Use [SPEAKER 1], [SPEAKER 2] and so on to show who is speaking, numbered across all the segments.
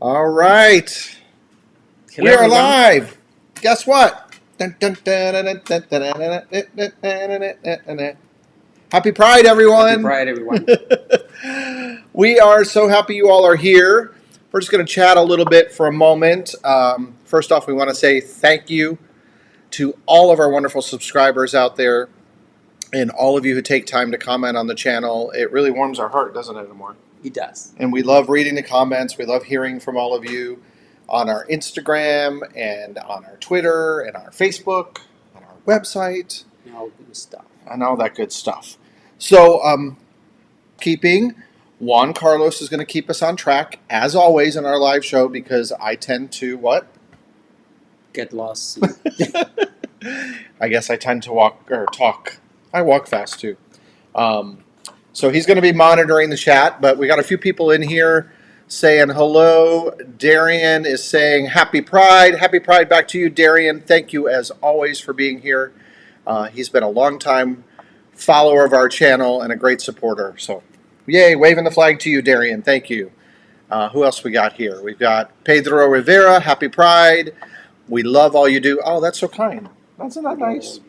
[SPEAKER 1] All right.
[SPEAKER 2] Hello,
[SPEAKER 1] We are
[SPEAKER 2] everyone.
[SPEAKER 1] live. Guess what? Happy Pride, everyone.
[SPEAKER 2] Happy Pride, everyone.
[SPEAKER 1] We are so happy you all are here. We're just going to chat a little bit for a moment. First off, we want to say thank you to all of our wonderful subscribers out there and all of you who take time to comment on the channel. It really warms our heart, doesn't it, Amor?
[SPEAKER 2] It does.
[SPEAKER 1] And we love reading the comments. We love hearing from all of you on our Instagram and on our Twitter and our Facebook and our website
[SPEAKER 2] And all good stuff.
[SPEAKER 1] and all that good stuff. So, Juan Carlos is going to keep us on track, as always, in our live show, because I tend to, what?
[SPEAKER 2] Get lost.
[SPEAKER 1] I guess I tend to walk, or talk. I walk fast, too. So he's going to be monitoring the chat, but we got a few people in here saying hello. Darian is saying happy Pride. Happy Pride back to you, Darian. Thank you, as always, for being here. He's been a long-time follower of our channel and a great supporter. So, yay, waving the flag to you, Darian. Thank you. Who else we got here? We've got Pedro Rivera. Happy Pride. We love all you do. Oh, that's so kind. Isn't that nice?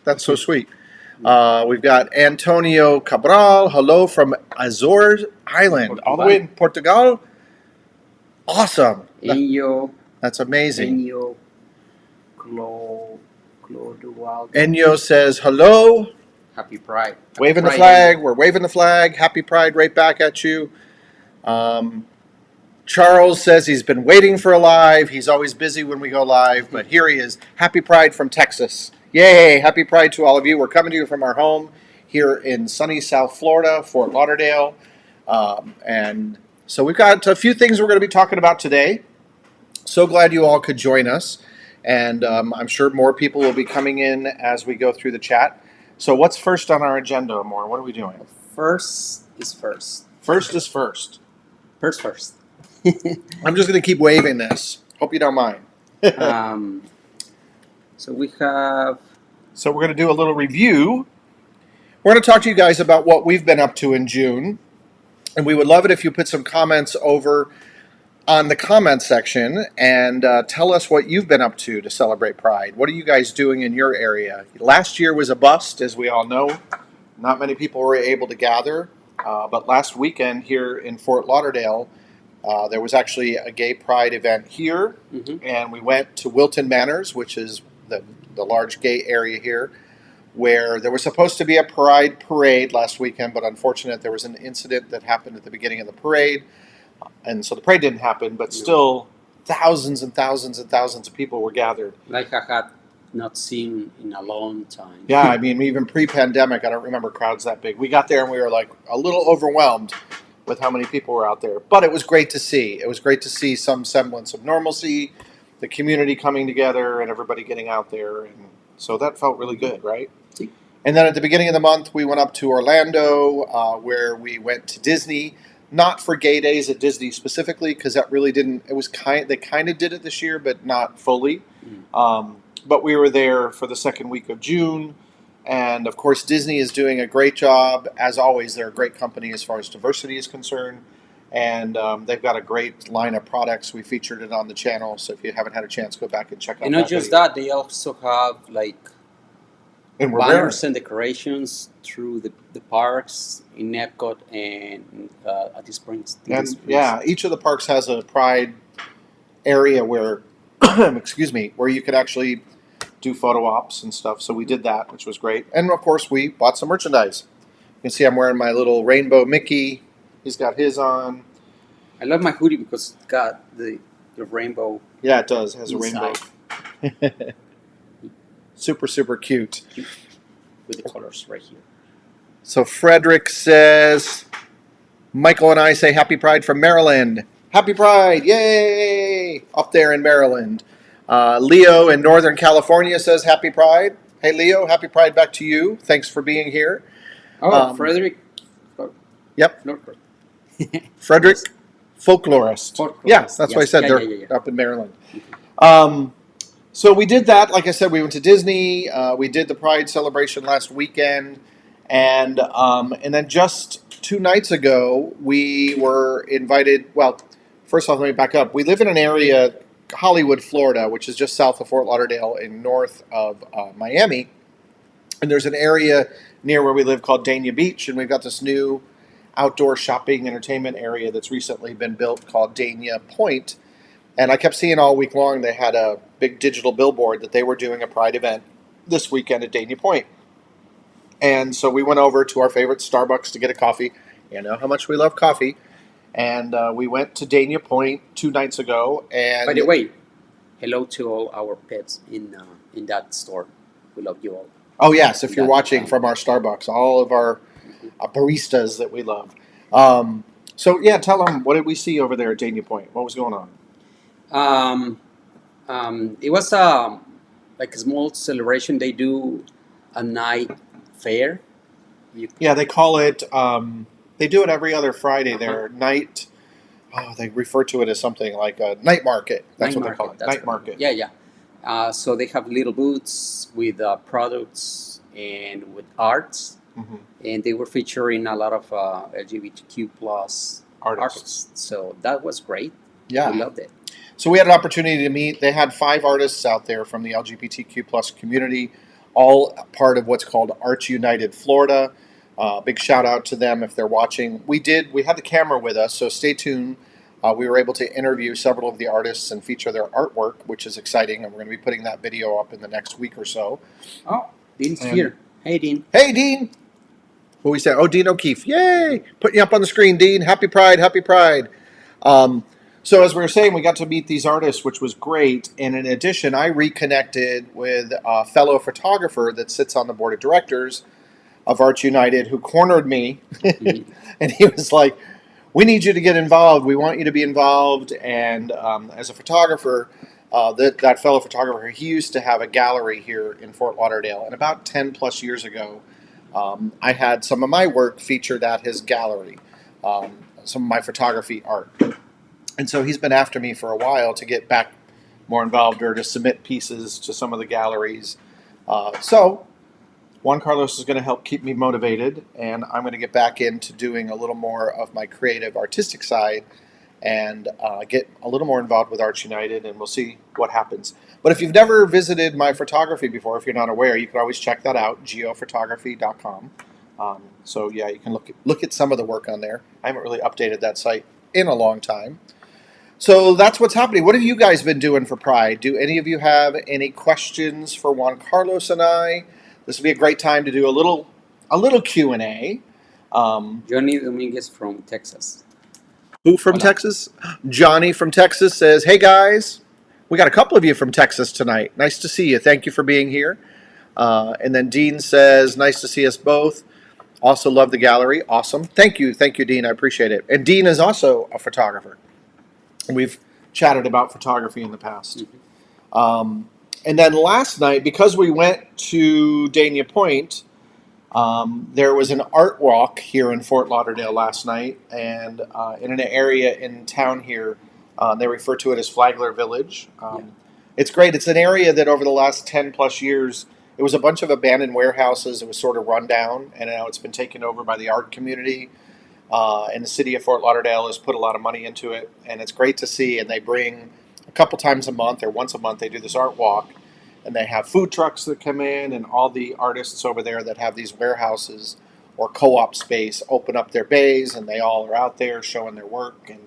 [SPEAKER 1] That's so sweet. We've got Antonio Cabral. Hello from Azores Island. All the way in Portugal. Awesome.
[SPEAKER 2] Enyo.
[SPEAKER 1] That's amazing.
[SPEAKER 2] Enyo. Clodoaldo.
[SPEAKER 1] Enyo says hello.
[SPEAKER 2] Happy Pride. Happy
[SPEAKER 1] Waving the
[SPEAKER 2] Pride,
[SPEAKER 1] flag.
[SPEAKER 2] Enyo.
[SPEAKER 1] We're waving the flag. Happy Pride right back at you. Charles says he's been waiting for a live. He's always busy when we go live, but here he is. Happy Pride from Texas. Yay! Happy Pride to all of you. We're coming to you from our home here in sunny South Florida, Fort Lauderdale. And so we've got a few things we're going to be talking about today. So glad you all could join us. And I'm sure more people will be coming in as we go through the chat. So what's first on our agenda, Amor? What are we doing?
[SPEAKER 2] First is first.
[SPEAKER 1] First is first.
[SPEAKER 2] First.
[SPEAKER 1] I'm just going to keep waving this. Hope you don't mind.
[SPEAKER 2] So we have...
[SPEAKER 1] So we're going to do a little review. We're going to talk to you guys about what we've been up to in June. And we would love it if you put some comments over on the comment section and tell us what you've been up to celebrate Pride. What are you guys doing in your area? Last year was a bust, as we all know. Not many people were able to gather. But last weekend here in Fort Lauderdale, there was actually a gay pride event here.
[SPEAKER 2] Mm-hmm.
[SPEAKER 1] And we went to Wilton Manors, which is the large gay area here, where there was supposed to be a pride parade last weekend, but unfortunately there was an incident that happened at the beginning of the parade, and so the parade didn't happen, but still thousands and thousands and thousands of people were gathered.
[SPEAKER 2] Like I had not seen in a long time.
[SPEAKER 1] Yeah, I mean, even pre-pandemic, I don't remember crowds that big. We got there and we were like a little overwhelmed with how many people were out there, but it was great to see. It was great to see some semblance of normalcy, the community coming together and everybody getting out there, and so that felt really good, right? And then at the beginning of the month, we went up to Orlando, where we went to Disney, not for Gay Days at Disney specifically, because that really didn't. It was they kind of did it this year, but not fully. But we were there for the second week of June, and of course, Disney is doing a great job. As always, they're a great company as far as diversity is concerned. And they've got a great line of products. We featured it on the channel, so if you haven't had a chance, go back and check out.
[SPEAKER 2] And not just that, they also have like banners and decorations through the parks in Epcot and at the Springs.
[SPEAKER 1] Yeah, each of the parks has a Pride area where, excuse me, where you could actually do photo ops and stuff. So we did that, which was great. And of course, we bought some merchandise. You can see I'm wearing my little rainbow Mickey. He's got his on.
[SPEAKER 2] I love my hoodie because it's got the rainbow.
[SPEAKER 1] Yeah, it does. It has
[SPEAKER 2] inside.
[SPEAKER 1] a rainbow. Super, super cute.
[SPEAKER 2] With the colors right here.
[SPEAKER 1] So Frederick says, Michael and I say Happy Pride from Maryland. Happy Pride. Yay. Up there in Maryland. Leo in Northern California says Happy Pride. Hey, Leo, Happy Pride back to you. Thanks for being here.
[SPEAKER 2] Oh, Frederick.
[SPEAKER 1] Yep.
[SPEAKER 2] Northern.
[SPEAKER 1] Frederick, folklorist. Yeah, that's why I said they're up in Maryland. So we did that. Like I said, we went to Disney. We did the Pride celebration last weekend. And then just 2 nights ago, we were invited, well, first off, let me back up. We live in an area, Hollywood, Florida, which is just south of Fort Lauderdale and north of Miami. And there's an area near where we live called Dania Beach, and we've got this new outdoor shopping entertainment area that's recently been built called Dania Point. And I kept seeing all week long they had a big digital billboard that they were doing a Pride event this weekend at Dania Point. And so we went over to our favorite Starbucks to get a coffee. You know how much we love coffee. And we went to Dania Point 2 nights ago. And
[SPEAKER 2] by the way, hello to all our pets in that store. We love you all.
[SPEAKER 1] Oh, yes, if you're watching from our Starbucks, all of our baristas that we love. So, yeah, tell them, what did we see over there at Dania Point? What was going on?
[SPEAKER 2] It was like a small celebration. They do a night fair.
[SPEAKER 1] Yeah, they call it, they do it every other Friday. Their night, they refer to it as something like a night market. That's what they call it, night market.
[SPEAKER 2] Yeah, yeah. So they have little booths with products and with arts, and they were featuring a lot of LGBTQ plus artists. So that was great.
[SPEAKER 1] Yeah,
[SPEAKER 2] we loved it.
[SPEAKER 1] So we had an opportunity to meet. They had 5 artists out there from the LGBTQ plus community, all part of what's called Arts United Florida. Big shout out to them if they're watching. We had the camera with us, so stay tuned. We were able to interview several of the artists and feature their artwork, which is exciting, and we're going to be putting that video up in the next week or so.
[SPEAKER 2] Oh, Dean's here. Hey, Dean.
[SPEAKER 1] Hey, Dean. What we say? Oh, Dean O'Keefe. Yay! Putting you up on the screen, Dean. Happy Pride, happy Pride. So as we were saying, we got to meet these artists, which was great. And in addition, I reconnected with a fellow photographer that sits on the board of directors of Arts United who cornered me. And he was like, we need you to get involved. We want you to be involved. And as a photographer, that fellow photographer, he used to have a gallery here in Fort Lauderdale. And about 10 plus years ago, I had some of my work featured at his gallery, some of my photography art. And so he's been after me for a while to get back more involved or to submit pieces to some of the galleries. So Juan Carlos is going to help keep me motivated, and I'm going to get back into doing a little more of my creative artistic side and get a little more involved with Arts United, and we'll see what happens. But if you've never visited my photography before, if you're not aware, you can always check that out, geophotography.com. So yeah, you can look at some of the work on there. I haven't really updated that site in a long time. So that's what's happening. What have you guys been doing for Pride? Do any of you have any questions for Juan Carlos and I? This would be a great time to do a little Q&A.
[SPEAKER 2] Johnny Dominguez from Texas.
[SPEAKER 1] Who from Texas? Johnny from Texas says, hey guys, we got a couple of you from Texas tonight. Nice to see you. Thank you for being here. And then Dean says, nice to see us both. Also love the gallery. Awesome. Thank you, Dean. I appreciate it. And Dean is also a photographer. We've chatted about photography in the past. And then last night, because we went to Dania Point, there was an art walk here in Fort Lauderdale last night, and in an area in town here, they refer to it as Flagler Village. It's great. It's an area that over the last 10 plus years, it was a bunch of abandoned warehouses. It was sort of run down, and now it's been taken over by the art community. And the city of Fort Lauderdale has put a lot of money into it, and it's great to see. And they bring a couple times a month or once a month, they do this art walk, and they have food trucks that come in, and all the artists over there that have these warehouses or co-op space open up their bays, and they all are out there showing their work. And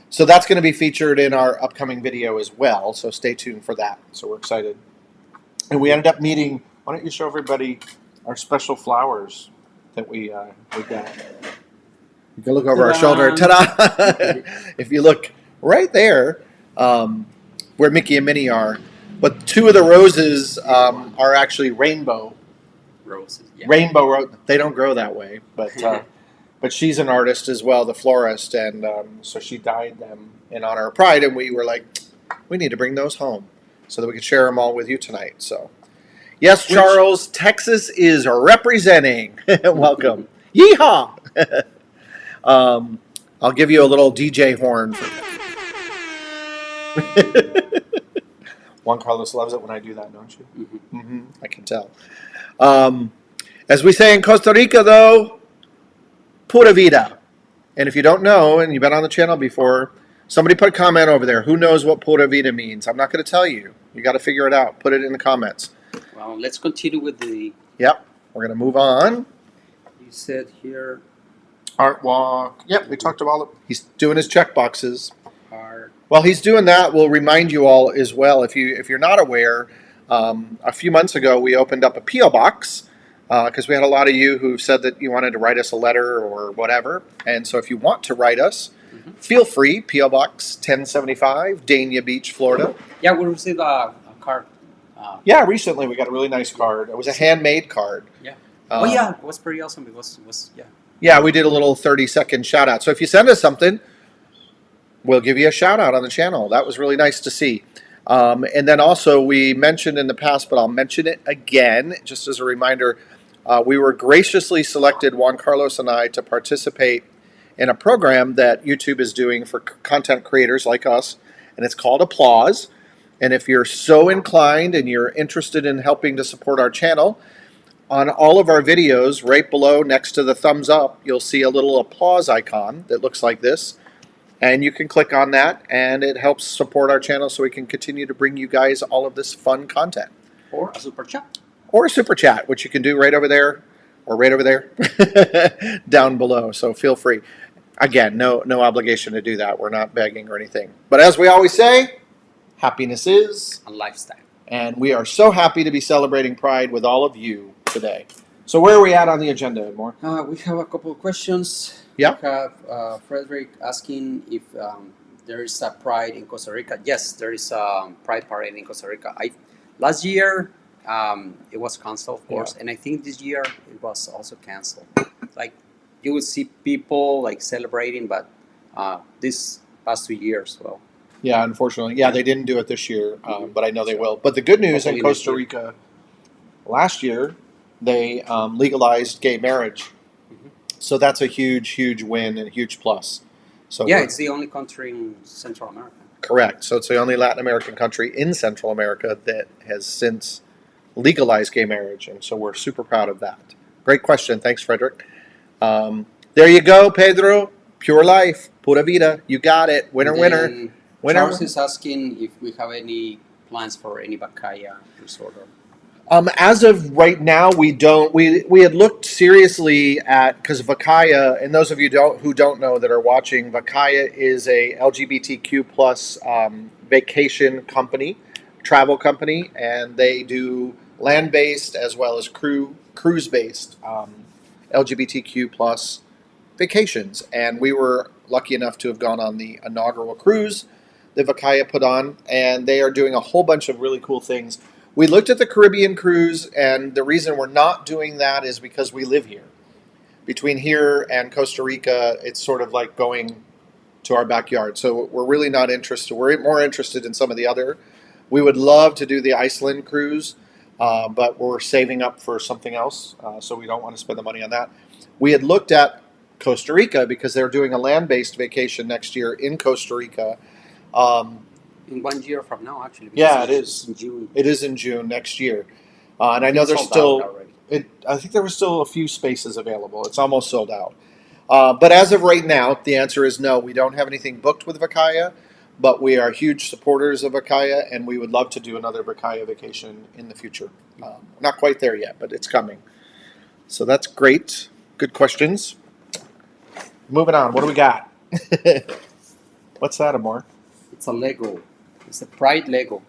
[SPEAKER 1] so that's going to be featured in our upcoming video as well, so stay tuned for that. So we're excited. And we ended up meeting, why don't you show everybody our special flowers that we got. You can look over our shoulder. Ta-da! If you look right there, where Mickey and Minnie are, but 2 of the roses are actually rainbow
[SPEAKER 2] roses. Yeah.
[SPEAKER 1] Rainbow rose. They don't grow that way, but she's an artist as well, the florist, and so she dyed them in honor of Pride, and we were like, we need to bring those home so that we could share them all with you tonight. So, yes, Charles, Texas is representing. Welcome. Yeehaw! I'll give you a little DJ horn. Juan Carlos loves it when I do that, don't you? I can tell. As we say in Costa Rica, though, pura vida. And if you don't know, and you've been on the channel before, Somebody put a comment over there. Who knows what Pura Vida means? I'm not going to tell you. You got to figure it out. Put it in the comments.
[SPEAKER 2] Well, let's continue with the...
[SPEAKER 1] Yep. We're going to move on.
[SPEAKER 2] You said here...
[SPEAKER 1] Art walk. Yep, we talked about it. He's doing his check boxes.
[SPEAKER 2] Art.
[SPEAKER 1] While he's doing that, we'll remind you all as well, if you're not aware, a few months ago we opened up a P.O. box because we had a lot of you who said that you wanted to write us a letter or whatever. And so if you want to write us, feel free. P.O. Box 1075, Dania Beach, Florida.
[SPEAKER 2] Yeah, we received a card.
[SPEAKER 1] Yeah, recently we got a really nice card. It was a handmade card.
[SPEAKER 2] Yeah. Oh yeah, it was pretty awesome. It was yeah.
[SPEAKER 1] Yeah, we did a little 30-second shout out. So if you send us something, we'll give you a shout out on the channel. That was really nice to see. And then also we mentioned in the past, but I'll mention it again, just as a reminder, we were graciously selected, Juan Carlos and I, to participate in a program that YouTube is doing for content creators like us, and it's called Applause. And if you're so inclined and you're interested in helping to support our channel, on all of our videos, right below next to the thumbs up, you'll see a little applause icon that looks like this. And you can click on that, and it helps support our channel so we can continue to bring you guys all of this fun content.
[SPEAKER 2] Or a super chat.
[SPEAKER 1] Or a super chat, which you can do right over there, or right over there, down below. So feel free. Again, no obligation to do that. We're not begging or anything. But as we always say, happiness is
[SPEAKER 2] a lifestyle.
[SPEAKER 1] And we are so happy to be celebrating Pride with all of you today. So where are we at on the agenda, Edmore?
[SPEAKER 2] We have a couple of questions.
[SPEAKER 1] Yeah.
[SPEAKER 2] We have Frederick asking if there is a Pride in Costa Rica. Yes, there is a Pride parade in Costa Rica. Last year it was canceled, of course, and I think this year it was also canceled. Like you would see people like celebrating, but this past 2 years, well.
[SPEAKER 1] Yeah, unfortunately. Yeah, they didn't do it this year, but I know they will. But the good news in Costa Rica, last year, they legalized gay marriage. So that's a huge, huge win and a huge plus. So
[SPEAKER 2] yeah, it's the only country in Central America.
[SPEAKER 1] Correct. So it's the only Latin American country in Central America that has since legalized gay marriage. And so we're super proud of that. Great question. Thanks, Frederick. There you go, Pedro. Pure life. Pura vida. You got it. Winner, winner.
[SPEAKER 2] Charles is asking if we have any plans for any Vacaya resort.
[SPEAKER 1] As of right now, we don't. We had looked seriously at, because Vacaya, and those of you who don't know that are watching, Vacaya is a LGBTQ plus vacation company, travel company, and they do land-based as well as cruise-based LGBTQ plus vacations. And we were lucky enough to have gone on the inaugural cruise that Vacaya put on, and they are doing a whole bunch of really cool things. We looked at the Caribbean cruise, and the reason we're not doing that is because we live here. Between here and Costa Rica, it's sort of like going to our backyard. So we're really not interested. We're more interested in some of the other. We would love to do the Iceland cruise, but we're saving up for something else, so we don't want to spend the money on that. We had looked at Costa Rica because they're doing a land-based vacation next year in Costa Rica.
[SPEAKER 2] In 1 year from now, actually.
[SPEAKER 1] Yeah, it is.
[SPEAKER 2] In June.
[SPEAKER 1] It is in June next year. And I know there's still... I think there were still a few spaces available. It's almost sold out. But as of right now, the answer is no. We don't have anything booked with Vacaya, but we are huge supporters of Vacaya, and we would love to do another Vacaya vacation in the future. Not quite there yet, but it's coming. So that's great. Good questions. Moving on. What do we got? What's that, Amor?
[SPEAKER 2] It's a Lego. It's a Pride Lego.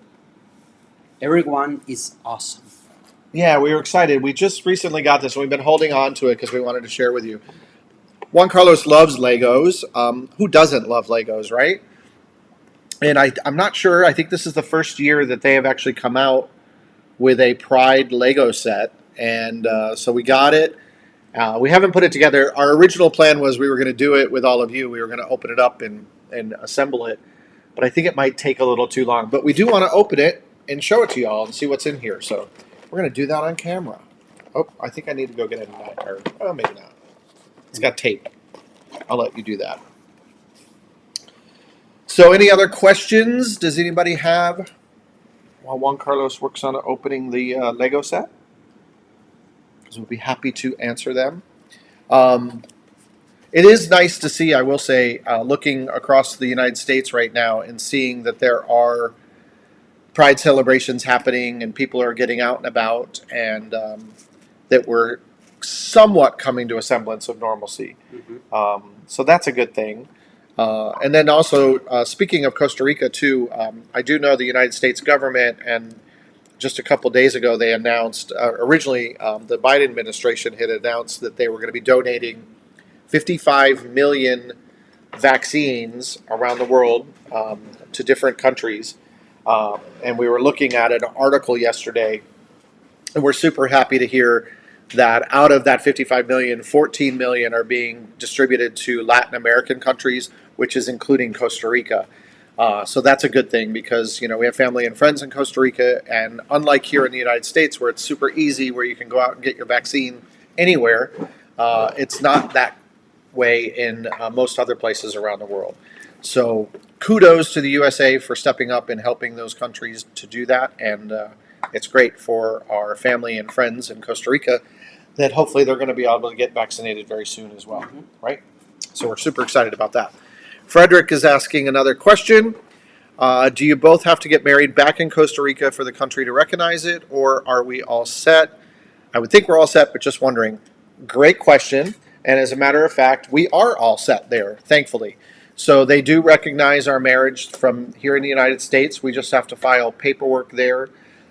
[SPEAKER 2] Everyone is awesome.
[SPEAKER 1] Yeah, we were excited. We just recently got this, and we've been holding on to it because we wanted to share with you. Juan Carlos loves Legos. Who doesn't love Legos, right? And I'm not sure. I think this is the first year that they have actually come out with a Pride Lego set. And so we got it. We haven't put it together. Our original plan was we were going to do it with all of you. We were going to open it up and assemble it. But I think it might take a little too long. But we do want to open it and show it to y'all and see what's in here. So we're going to do that on camera. Oh, I think I need to go get a knife. Or, oh, maybe not. It's got tape. I'll let you do that. So any other questions? Does anybody have while Juan Carlos works on opening the Lego set? Because we'll be happy to answer them. it is nice to see, I will say, looking across the United States right now and seeing that there are Pride celebrations happening and people are getting out and about, and that we're somewhat coming to a semblance of normalcy. So that's a good thing. And then also, speaking of Costa Rica too, I do know the United States government, and just a couple days ago they announced, originally the Biden administration had announced that they were going to be donating 55 million vaccines around the world to different countries. And we were looking at an article yesterday, and we're super happy to hear that out of that 55 million, 14 million are being distributed to Latin American countries, which is including Costa Rica. So that's a good thing because, we have family and friends in Costa Rica, and unlike here in the United States where it's super easy, where you can go out and get your vaccine anywhere, it's not that way in most other places around the world. So kudos to the USA for stepping up and helping those countries to do that, and it's great for our family and friends in Costa Rica that hopefully they're going to be able to get vaccinated very soon as well, right? So we're super excited about that. Frederick is asking another question. Do you both have to get married back in Costa Rica for the country to recognize it, or are we all set? I would think we're all set, but just wondering. Great question. And as a matter of fact, we are all set there, thankfully. So they do recognize our marriage from here in the United States. We just have to file paperwork there,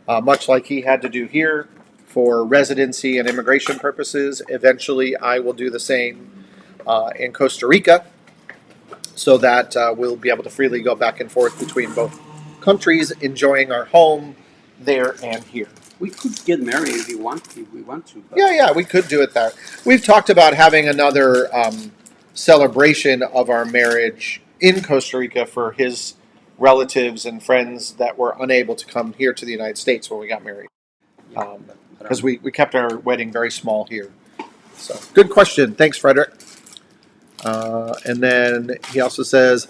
[SPEAKER 1] much like he had to do here for residency and immigration purposes. Eventually, I will do the same in Costa Rica, so that we'll be able to freely go back and forth between both countries, enjoying our home there and here.
[SPEAKER 2] We could get married if we want to. But
[SPEAKER 1] Yeah, we could do it there. We've talked about having another celebration of our marriage in Costa Rica for his relatives and friends that were unable to come here to the United States when we got married. Because we kept our wedding very small here. So, good question. Thanks, Frederick. And then he also says,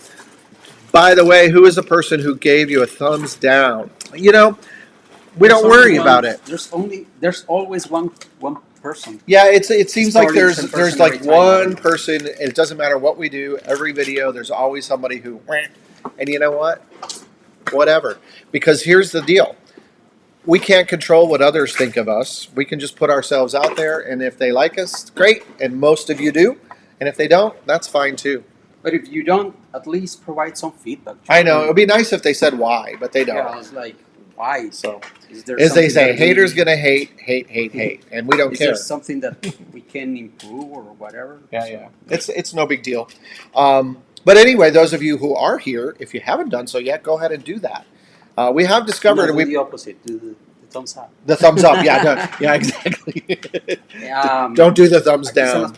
[SPEAKER 1] by the way, who is the person who gave you a thumbs down? We don't worry about it.
[SPEAKER 2] There's always one person.
[SPEAKER 1] Yeah, it seems like there's like one
[SPEAKER 2] time.
[SPEAKER 1] person, and it doesn't matter what we do, every video, there's always somebody who, and you know what? Whatever. Because here's the deal. We can't control what others think of us. We can just put ourselves out there, and if they like us, great, and most of you do. And if they don't, that's fine too.
[SPEAKER 2] But if you don't, at least provide some feedback.
[SPEAKER 1] I know. It would be nice if they said why, but they don't.
[SPEAKER 2] Yeah, it's like, why?
[SPEAKER 1] So,
[SPEAKER 2] Is
[SPEAKER 1] as they say, haters gonna hate, and we don't
[SPEAKER 2] is
[SPEAKER 1] care.
[SPEAKER 2] there something that we can improve or whatever?
[SPEAKER 1] Yeah. It's no big deal. But anyway, those of you who are here, if you haven't done so yet, go ahead and do that. We have discovered
[SPEAKER 2] do the opposite. Do the thumbs up.
[SPEAKER 1] The thumbs up, yeah, exactly. Don't do the thumbs down.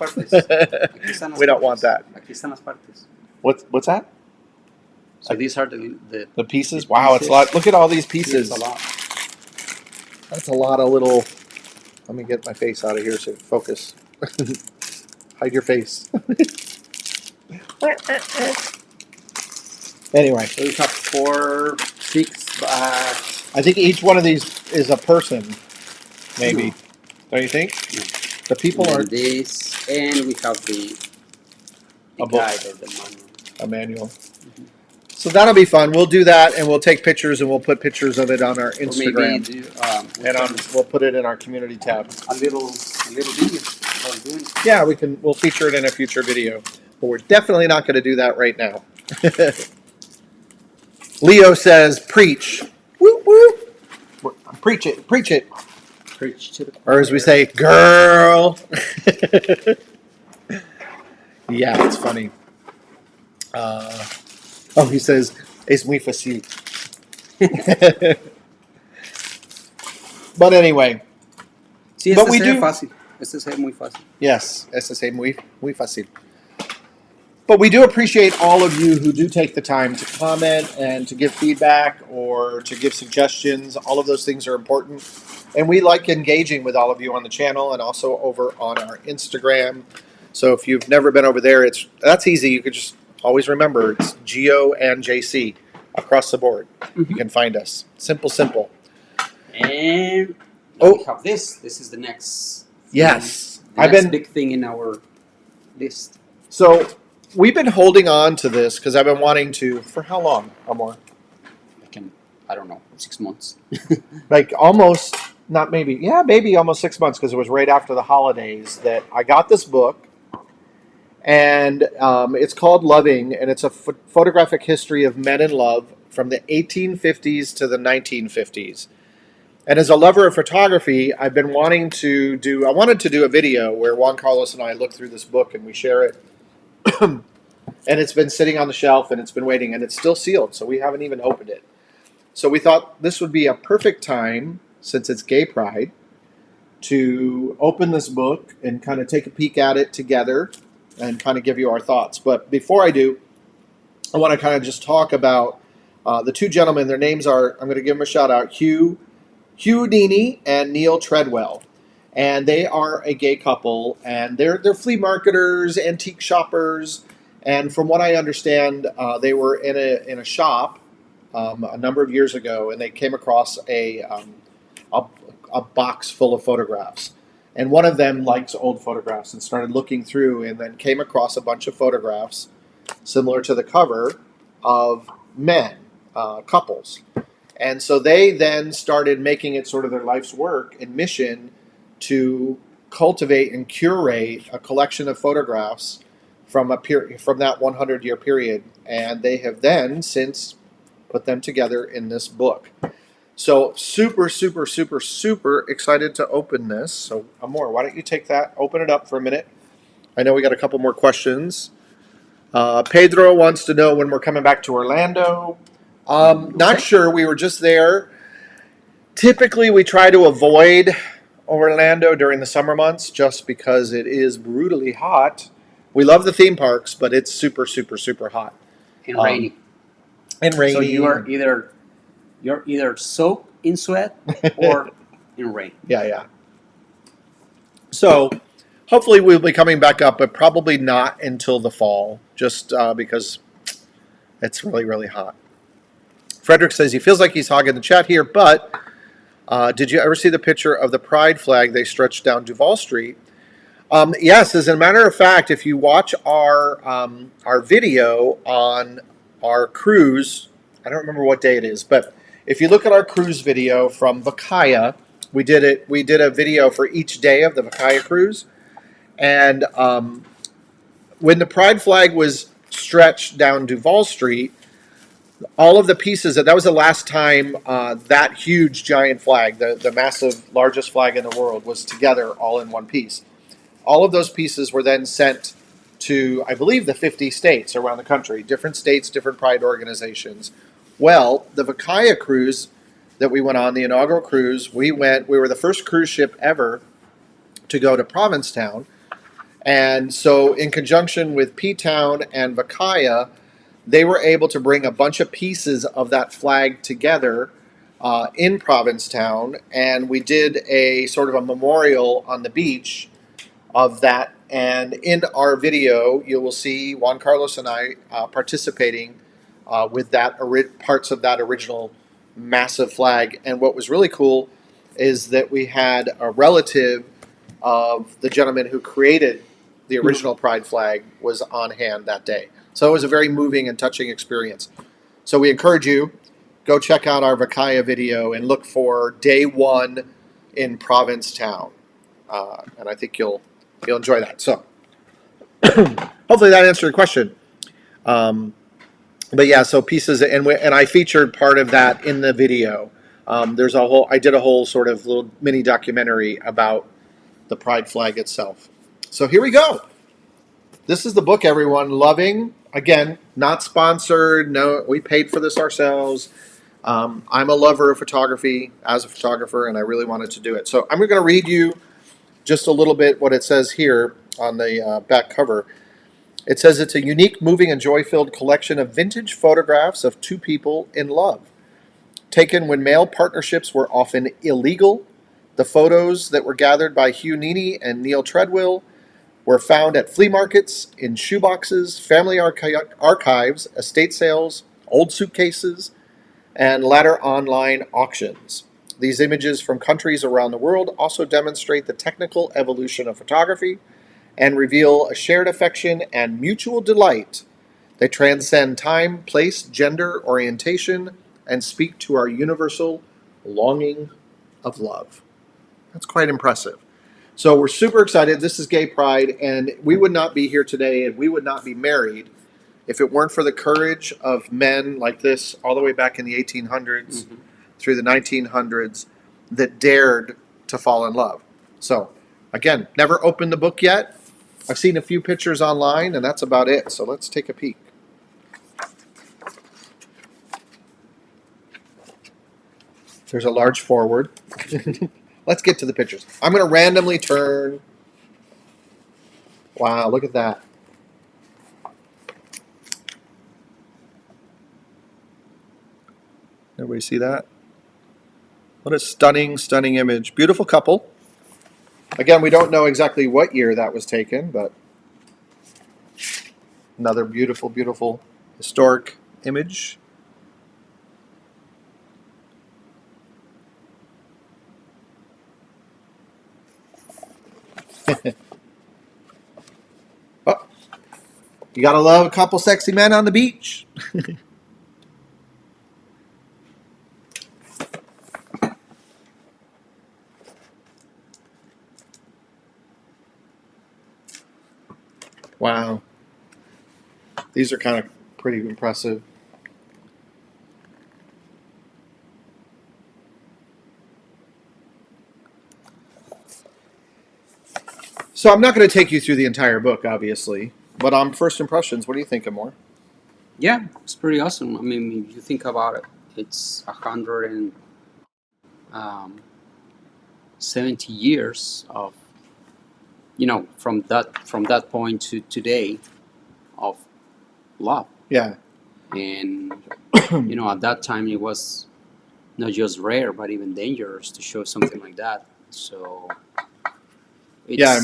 [SPEAKER 1] We don't want that. What's that?
[SPEAKER 2] So these are the
[SPEAKER 1] pieces. Wow, it's a lot. Look at all these pieces.
[SPEAKER 2] It's a lot.
[SPEAKER 1] That's a lot of little. Let me get my face out of here so focus. Hide your face. Anyway,
[SPEAKER 2] so we have 4, 6 bags.
[SPEAKER 1] I think each one of these is a person, maybe. No. Don't you think?
[SPEAKER 2] No.
[SPEAKER 1] The people are
[SPEAKER 2] this, and we have the guide or the manual.
[SPEAKER 1] A manual. Mm-hmm. So that'll be fun. We'll do that, and we'll take pictures, and we'll put pictures of it on our Instagram, we'll put it in our community tab.
[SPEAKER 2] A little video.
[SPEAKER 1] Yeah, we'll feature it in a future video, but we're definitely not going to do that right now. Leo says, "Preach, woo woo, preach it, preach it."
[SPEAKER 2] Preach to the choir.
[SPEAKER 1] Or as we say, girl. Yeah, it's funny. He says, es muy fácil. But anyway.
[SPEAKER 2] Sí,
[SPEAKER 1] but we do.
[SPEAKER 2] Fácil. Este es muy fácil.
[SPEAKER 1] Yes, este es muy fácil. But we do appreciate all of you who do take the time to comment and to give feedback or to give suggestions. All of those things are important. And we like engaging with all of you on the channel and also over on our Instagram. So if you've never been over there, that's easy. You could just always remember it's Gio and JC across the board. Mm-hmm. You can find us. Simple.
[SPEAKER 2] And we have this. This is the next.
[SPEAKER 1] Yes.
[SPEAKER 2] The next big thing in our list.
[SPEAKER 1] So we've been holding on to this because I've been wanting to, for how long, Amor?
[SPEAKER 2] I don't know, 6 months.
[SPEAKER 1] Like almost, not maybe, yeah, maybe almost 6 months, because it was right after the holidays that I got this book. And it's called Loving, and it's a photographic history of men in love from the 1850s to the 1950s. And as a lover of photography, I've been wanting to do, I wanted to do a video where Juan Carlos and I look through this book and we share it. And it's been sitting on the shelf and it's been waiting, and it's still sealed, so we haven't even opened it. So we thought this would be a perfect time, since it's Gay Pride, to open this book and kind of take a peek at it together and kind of give you our thoughts. But before I do, I want to kind of just talk about the two gentlemen. Their names are, I'm going to give them a shout out, Hudini and Neil Treadwell. And they are a gay couple, and they're flea marketers, antique shoppers. And from what I understand, they were in a shop a number of years ago, and they came across a box full of photographs. And one of them likes old photographs and started looking through, and then came across a bunch of photographs similar to the cover of men, couples. And so they then started making it sort of their life's work and mission to cultivate and curate a collection of photographs from that 100-year period. And they have then since put them together in this book. So super, super, super, super excited to open this. So Amor, why don't you take that, open it up for a minute. I know we got a couple more questions. Pedro wants to know when we're coming back to Orlando. Not sure. We were just there. Typically, we try to avoid Orlando during the summer months just because it is brutally hot. We love the theme parks, but it's super, super, super hot.
[SPEAKER 2] And rainy.
[SPEAKER 1] And rainy.
[SPEAKER 2] So you're either soaked in sweat or in rain.
[SPEAKER 1] Yeah. So hopefully we'll be coming back up, but probably not until the fall, just because it's really, really hot. Frederick says he feels like he's hogging the chat here, but did you ever see the picture of the pride flag they stretched down Duval Street? Yes, as a matter of fact, if you watch our video on our cruise, I don't remember what day it is, but if you look at our cruise video from Vakaya, we did a video for each day of the Vakaya cruise, and when the pride flag was stretched down Duval Street, all of the pieces, that was the last time that huge giant flag, the massive, largest flag in the world, was together all in one piece. All of those pieces were then sent to, I believe, the 50 states around the country, different states, different pride organizations. Well, the Vakaya cruise that we went on, the inaugural cruise, we were the first cruise ship ever to go to Provincetown. And so in conjunction with P-Town and Vakaya, they were able to bring a bunch of pieces of that flag together in Provincetown, and we did a sort of a memorial on the beach of that. And in our video, you will see Juan Carlos and I participating with that parts of that original massive flag. And what was really cool is that we had a relative of the gentleman who created the original pride flag was on hand that day. So it was a very moving and touching experience. So we encourage you, go check out our Vakaya video and look for day one in Provincetown. And I think you'll enjoy that. So hopefully that answered your question. But yeah, so pieces, and I featured part of that in the video. I did a whole sort of little mini documentary about the pride flag itself. So here we go. This is the book, everyone. Loving. Again, not sponsored. No, we paid for this ourselves. I'm a lover of photography as a photographer, and I really wanted to do it. So I'm going to read you just a little bit what it says here on the back cover. It says it's a unique, moving, and joy-filled collection of vintage photographs of two people in love, taken when male partnerships were often illegal. The photos that were gathered by Hudini and Neil Treadwell were found at flea markets, in shoeboxes, family archives, estate sales, old suitcases, and latter online auctions. These images from countries around the world also demonstrate the technical evolution of photography and reveal a shared affection and mutual delight that transcend time, place, gender, orientation, and speak to our universal longing of love. That's quite impressive. So we're super excited. This is Gay Pride, and we would not be here today and we would not be married if it weren't for the courage of men like this all the way back in the 1800s through the 1900s that dared to fall in love. So, again, never opened the book yet. I've seen a few pictures online, and that's about it. So let's take a peek. There's a large forward. Let's get to the pictures. I'm going to randomly turn. Wow, look at that. Everybody see that? What a stunning, stunning image. Beautiful couple. Again, we don't know exactly what year that was taken, but another beautiful, beautiful historic image. Oh, you gotta love a couple sexy men on the beach. Wow. These are kind of pretty impressive. So I'm not going to take you through the entire book, obviously, but on first impressions, what do you think, Amor?
[SPEAKER 2] Yeah, it's pretty awesome. I mean, if you think about it, it's 170 years of, from that point to today, of love.
[SPEAKER 1] Yeah.
[SPEAKER 2] And at that time it was not just rare but even dangerous to show something like that. So it's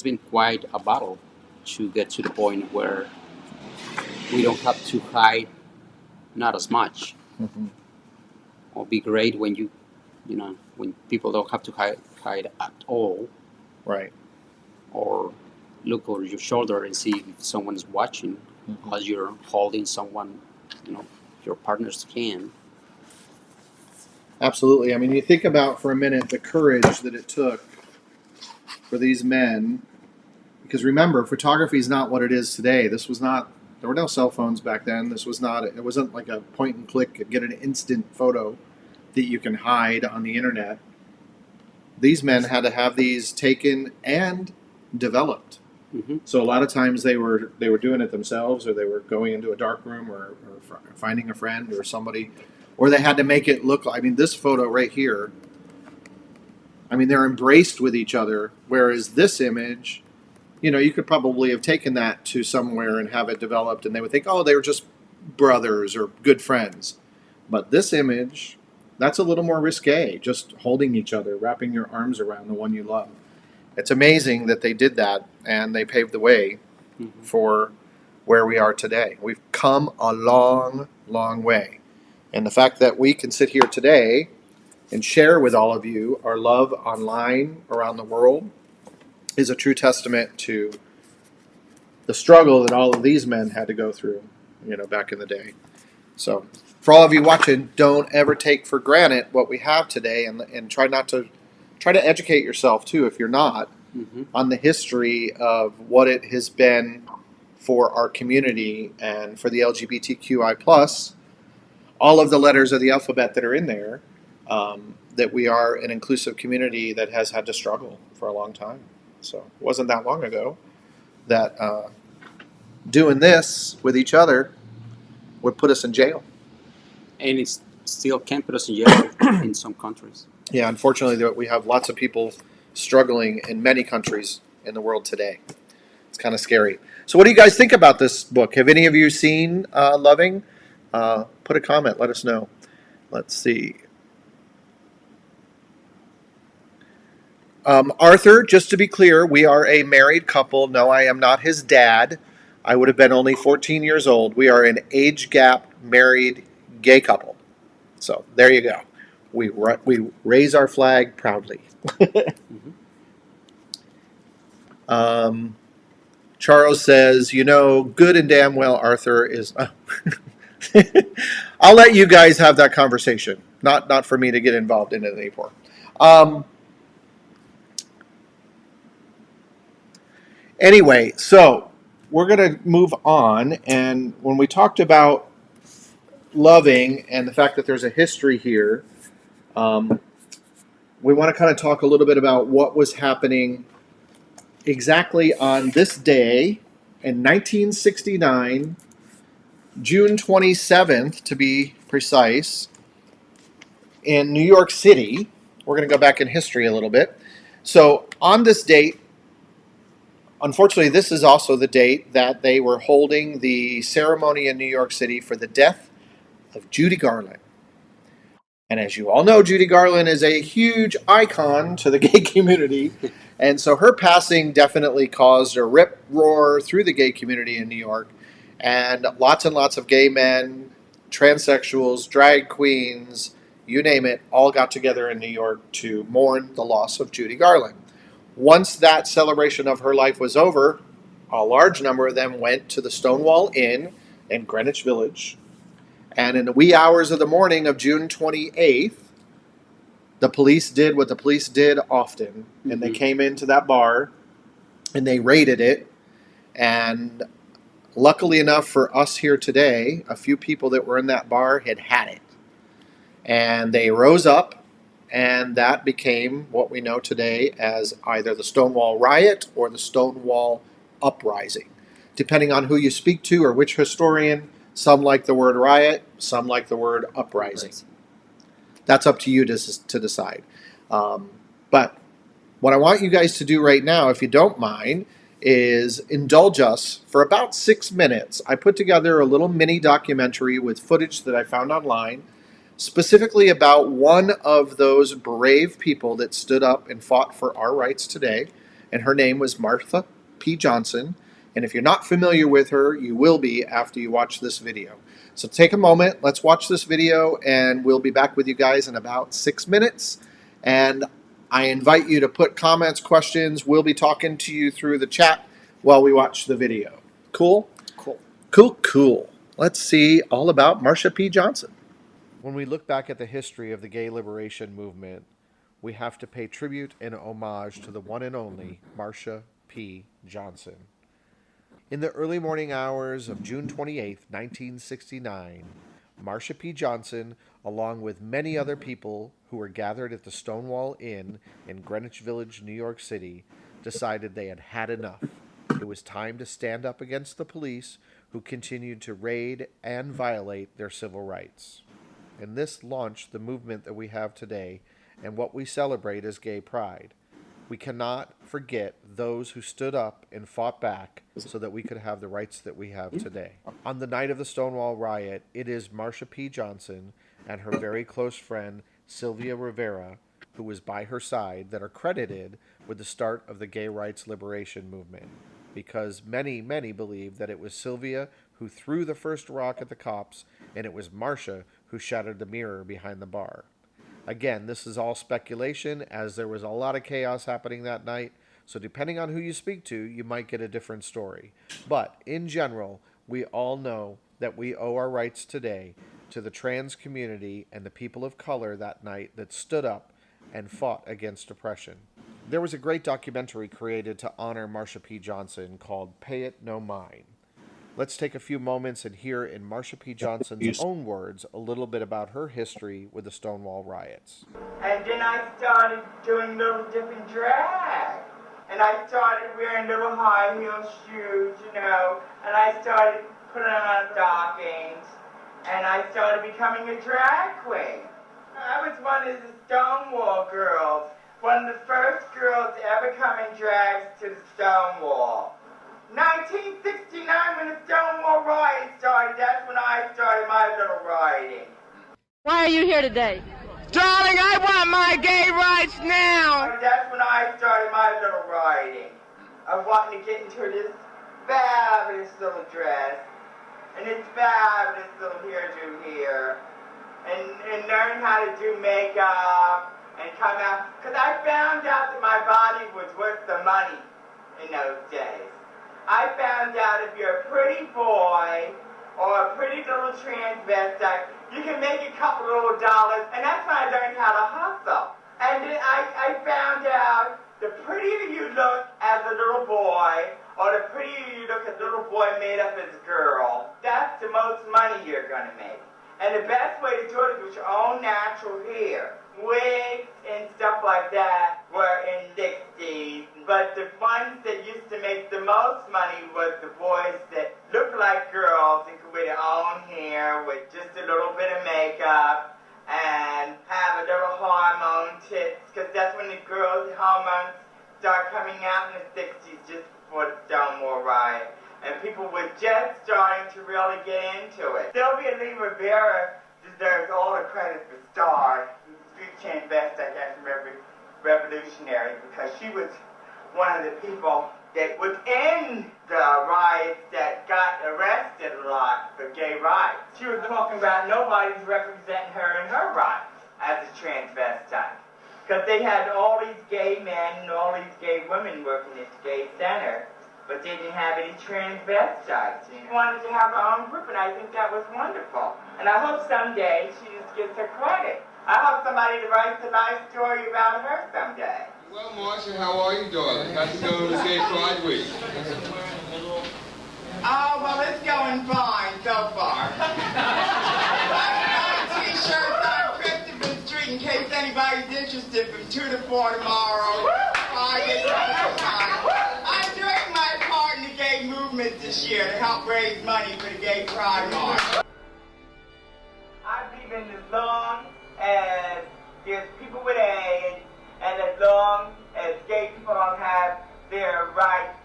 [SPEAKER 2] been quite a battle to get to the point where we don't have to hide, not as much. It'll be great when when people don't have to hide at all.
[SPEAKER 1] Right.
[SPEAKER 2] Or look over your shoulder and see if someone is watching as you're holding someone, your partner's hand.
[SPEAKER 1] Absolutely. I mean, you think about for a minute the courage that it took for these men, because remember, photography is not what it is today. There were no cell phones back then. It wasn't like a point and click and get an instant photo that you can hide on the internet. These men had to have these taken and developed. So a lot of times they were doing it themselves, or they were going into a dark room, or finding a friend or somebody, or they had to make it look. I mean, this photo right here. I mean, they're embraced with each other, whereas this image, you could probably have taken that to somewhere and have it developed, and they would think, oh, they were just brothers or good friends. But this image, that's a little more risque, just holding each other, wrapping your arms around the one you love. It's amazing that they did that, and they paved the way for where we are today. We've come a long, long way. And the fact that we can sit here today and share with all of you our love online around the world is a true testament to the struggle that all of these men had to go through, back in the day. So for all of you watching, don't ever take for granted what we have today, and try to educate yourself too, if you're not, on the history of what it has been for our community and for the LGBTQI+, all of the letters of the alphabet that are in there, that we are an inclusive community that has had to struggle for a long time. So it wasn't that long ago that doing this with each other would put us in jail.
[SPEAKER 2] And it still can put us in jail in some countries. Yeah,
[SPEAKER 1] unfortunately, we have lots of people struggling in many countries in the world today. It's kind of scary. So what do you guys think about this book? Have any of you seen Loving? Put a comment. Let us know. Let's see. Arthur, just to be clear, we are a married couple. No, I am not his dad. I would have been only 14 years old. We are an age gap married gay couple. So there you go. We raise our flag proudly. Charles says, good and damn well Arthur is... I'll let you guys have that conversation. Not for me to get involved in it anymore. Anyway, so we're going to move on. And when we talked about loving and the fact that there's a history here, we want to kind of talk a little bit about what was happening exactly on this day in 1969, June 27th to be precise, in New York City. We're going to go back in history a little bit. So on this date, unfortunately, this is also the date that they were holding the ceremony in New York City for the death of Judy Garland. And as you all know, Judy Garland is a huge icon to the gay community. And so her passing definitely caused a rip roar through the gay community in New York. And lots of gay men, transsexuals, drag queens, you name it, all got together in New York to mourn the loss of Judy Garland. Once that celebration of her life was over, a large number of them went to the Stonewall Inn in Greenwich Village. And in the wee hours of the morning of June 28th, the police did what the police did often. And they came into that bar and they raided it. And luckily enough for us here today, a few people that were in that bar had it. And they rose up, and that became what we know today as either the Stonewall Riot or the Stonewall Uprising, depending on who you speak to or which historian. Some like the word riot, some like the word uprising. That's up to you to decide. But what I want you guys to do right now, if you don't mind, is indulge us for about 6 minutes. I put together a little mini documentary with footage that I found online, specifically about one of those brave people that stood up and fought for our rights today. And her name was Martha P. Johnson. And if you're not familiar with her, you will be after you watch this video. So take a moment, let's watch this video, and we'll be back with you guys in about 6 minutes. And I invite you to put comments, questions. We'll be talking to you through the chat while we watch the video. Cool? Cool. Let's see all about Marsha P. Johnson. When we look back at the history of the gay liberation movement, we have to pay tribute and homage to the one and only Marsha P. Johnson. In the early morning hours of June 28, 1969, Marsha P. Johnson, along with many other people who were gathered at the Stonewall Inn in Greenwich Village, New York City, decided they had had enough. It was time to stand up against the police who continued to raid and violate their civil rights. And this launched the movement that we have today and what we celebrate as Gay Pride. We cannot forget those who stood up and fought back so that we could have the rights that we have today. On the night of the Stonewall riot, it is Marsha P. Johnson and her very close friend Sylvia Rivera, who was by her side, that are credited with the start of the gay rights liberation movement. Because many believe that it was Sylvia who threw the first rock at the cops, and it was Marsha who shattered the mirror behind the bar. Again, this is all speculation, as there was a lot of chaos happening that night, so depending on who you speak to, you might get a different story. But in general, we all know that we owe our rights today to the trans community and the people of color that night that stood up and fought against oppression. There was a great documentary created to honor Marsha P. Johnson called Pay It No Mind. Let's take a few moments and hear in Marsha P. Johnson's own words a little bit about her history with the Stonewall riots.
[SPEAKER 3] And then I started doing little different drag. And I started wearing little high heel shoes, and I started putting on stockings. And I started becoming a drag queen. I was one of the Stonewall girls. One of the first girls to ever come in drags to the Stonewall. 1969, when the Stonewall riot started, that's when I started my little rioting.
[SPEAKER 4] Why are you here today?
[SPEAKER 3] Darling, I want my gay rights now! That's when I started my little rioting. Of wanting to get into this fabulous little dress, and this fabulous little hairdo here, and learn how to do makeup, and come out. Because I found out that my body was worth the money. in those days. I found out if you're a pretty boy or a pretty little transvestite, you can make a couple little dollars, and that's when I learned how to hustle. And then I found out the prettier you look as a little boy, or the prettier you look as a little boy made up as a girl, that's the most money you're going to make. And the best way to do it is with your own natural hair. Wigs and stuff like that were in the 60s, but the ones that used to make the most money was the boys that looked like girls and could wear their own hair with just a little bit of makeup and have a little hormone tits, because that's when the girls' hormones start coming out in the 60s, just before the Stonewall riot. And people were just starting to really get into it. Sylvia Lee Rivera deserves all the credit for Star, street transvestite and revolutionary, because she was one of the people that was in the riots that got arrested a lot for gay rights. She was talking about nobody's representing her in her rights as a transvestite, because they had all these gay men and all these gay women working at the gay center, but they didn't have any transvestites. She wanted to have her own group, and I think that was wonderful. And I hope someday she just gets her credit. I hope somebody writes a nice story about her someday.
[SPEAKER 5] Well, Marsha, how are you, darling? How's it going with Gay Pride Week?
[SPEAKER 3] Oh, well, it's going fine so far. I'm t-shirts on Christopher Street in case anybody's interested from 2 to 4 tomorrow. Friday, I'm doing my part in the gay movement this year to help raise money for the Gay Pride March. I believe in as long as there's people with AIDS, and as long as gay people don't have their rights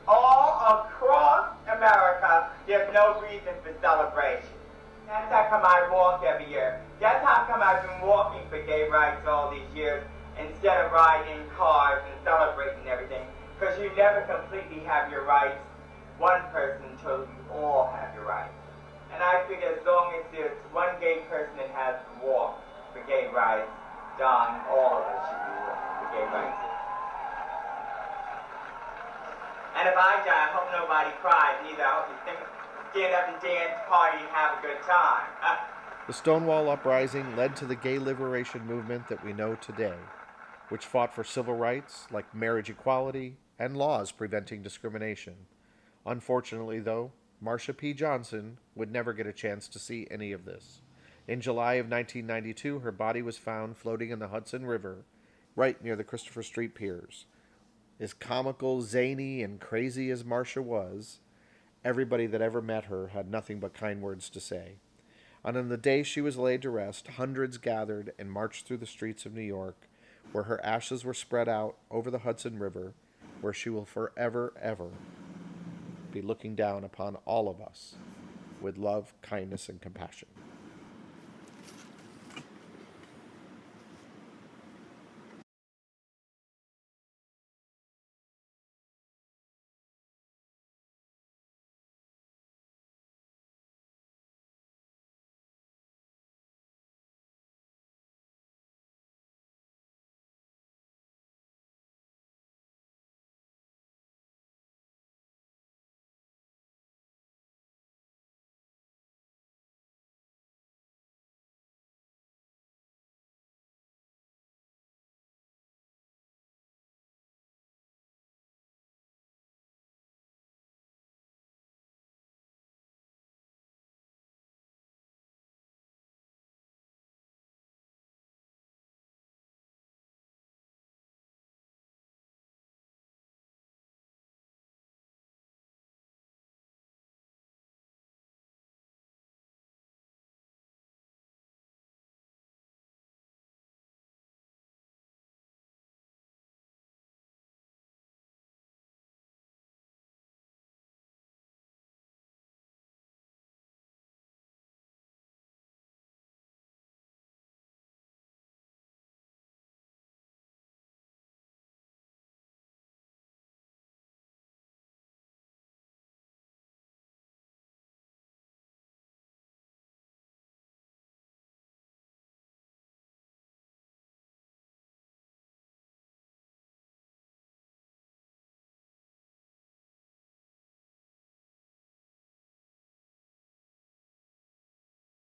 [SPEAKER 3] all across America, there's no reason for celebration. That's how come I walk every year. That's how come I've been walking for gay rights all these years instead of riding in cars and celebrating everything. Because you never completely have your rights, one person, until you all have your rights. And I figure as long as there's one gay person that has to walk for gay rights, Don, all of us should be walking for gay rights. And if I die, I hope nobody cries either. I hope you stand up and dance, party, and have a good time.
[SPEAKER 1] The Stonewall Uprising led to the gay liberation movement that we know today, which fought for civil rights like marriage equality and laws preventing discrimination. Unfortunately, though, Marsha P. Johnson would never get a chance to see any of this. In July of 1992, her body was found floating in the Hudson River, right near the Christopher Street piers. As comical, zany, and crazy as Marsha was, everybody that ever met her had nothing but kind words to say. And on the day she was laid to rest, hundreds gathered and marched through the streets of New York, where her ashes were spread out over the Hudson River, where she will forever, ever be looking down upon all of us with love, kindness, and compassion.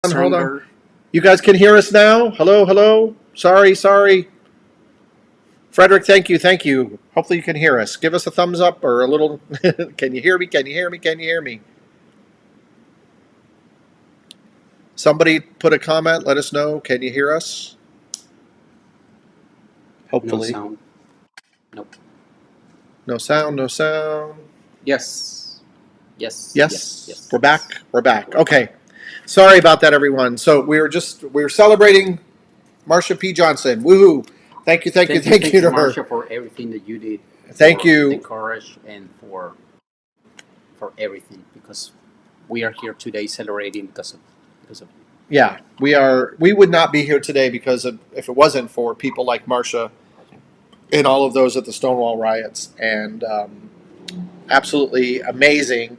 [SPEAKER 1] Hold on.
[SPEAKER 2] stronger.
[SPEAKER 1] You guys can hear us now? Hello, hello. Sorry. Frederick, thank you. Hopefully you can hear us. Give us a thumbs up or a little. Can you hear me? Can you hear me? Somebody put a comment. Let us know. Can you hear us? Hopefully.
[SPEAKER 2] No sound. Nope.
[SPEAKER 1] No sound.
[SPEAKER 2] Yes.
[SPEAKER 1] Yes. We're back. Okay. Sorry about that, everyone. So we were celebrating Marsha P. Johnson. Woohoo! Thank you to her.
[SPEAKER 2] Marsha, for everything that you did.
[SPEAKER 1] Thank you.
[SPEAKER 2] The courage and for everything, because we are here today celebrating because of you.
[SPEAKER 1] Yeah, we would not be here today if it wasn't for people like Marsha and all of those at the Stonewall riots, and absolutely amazing.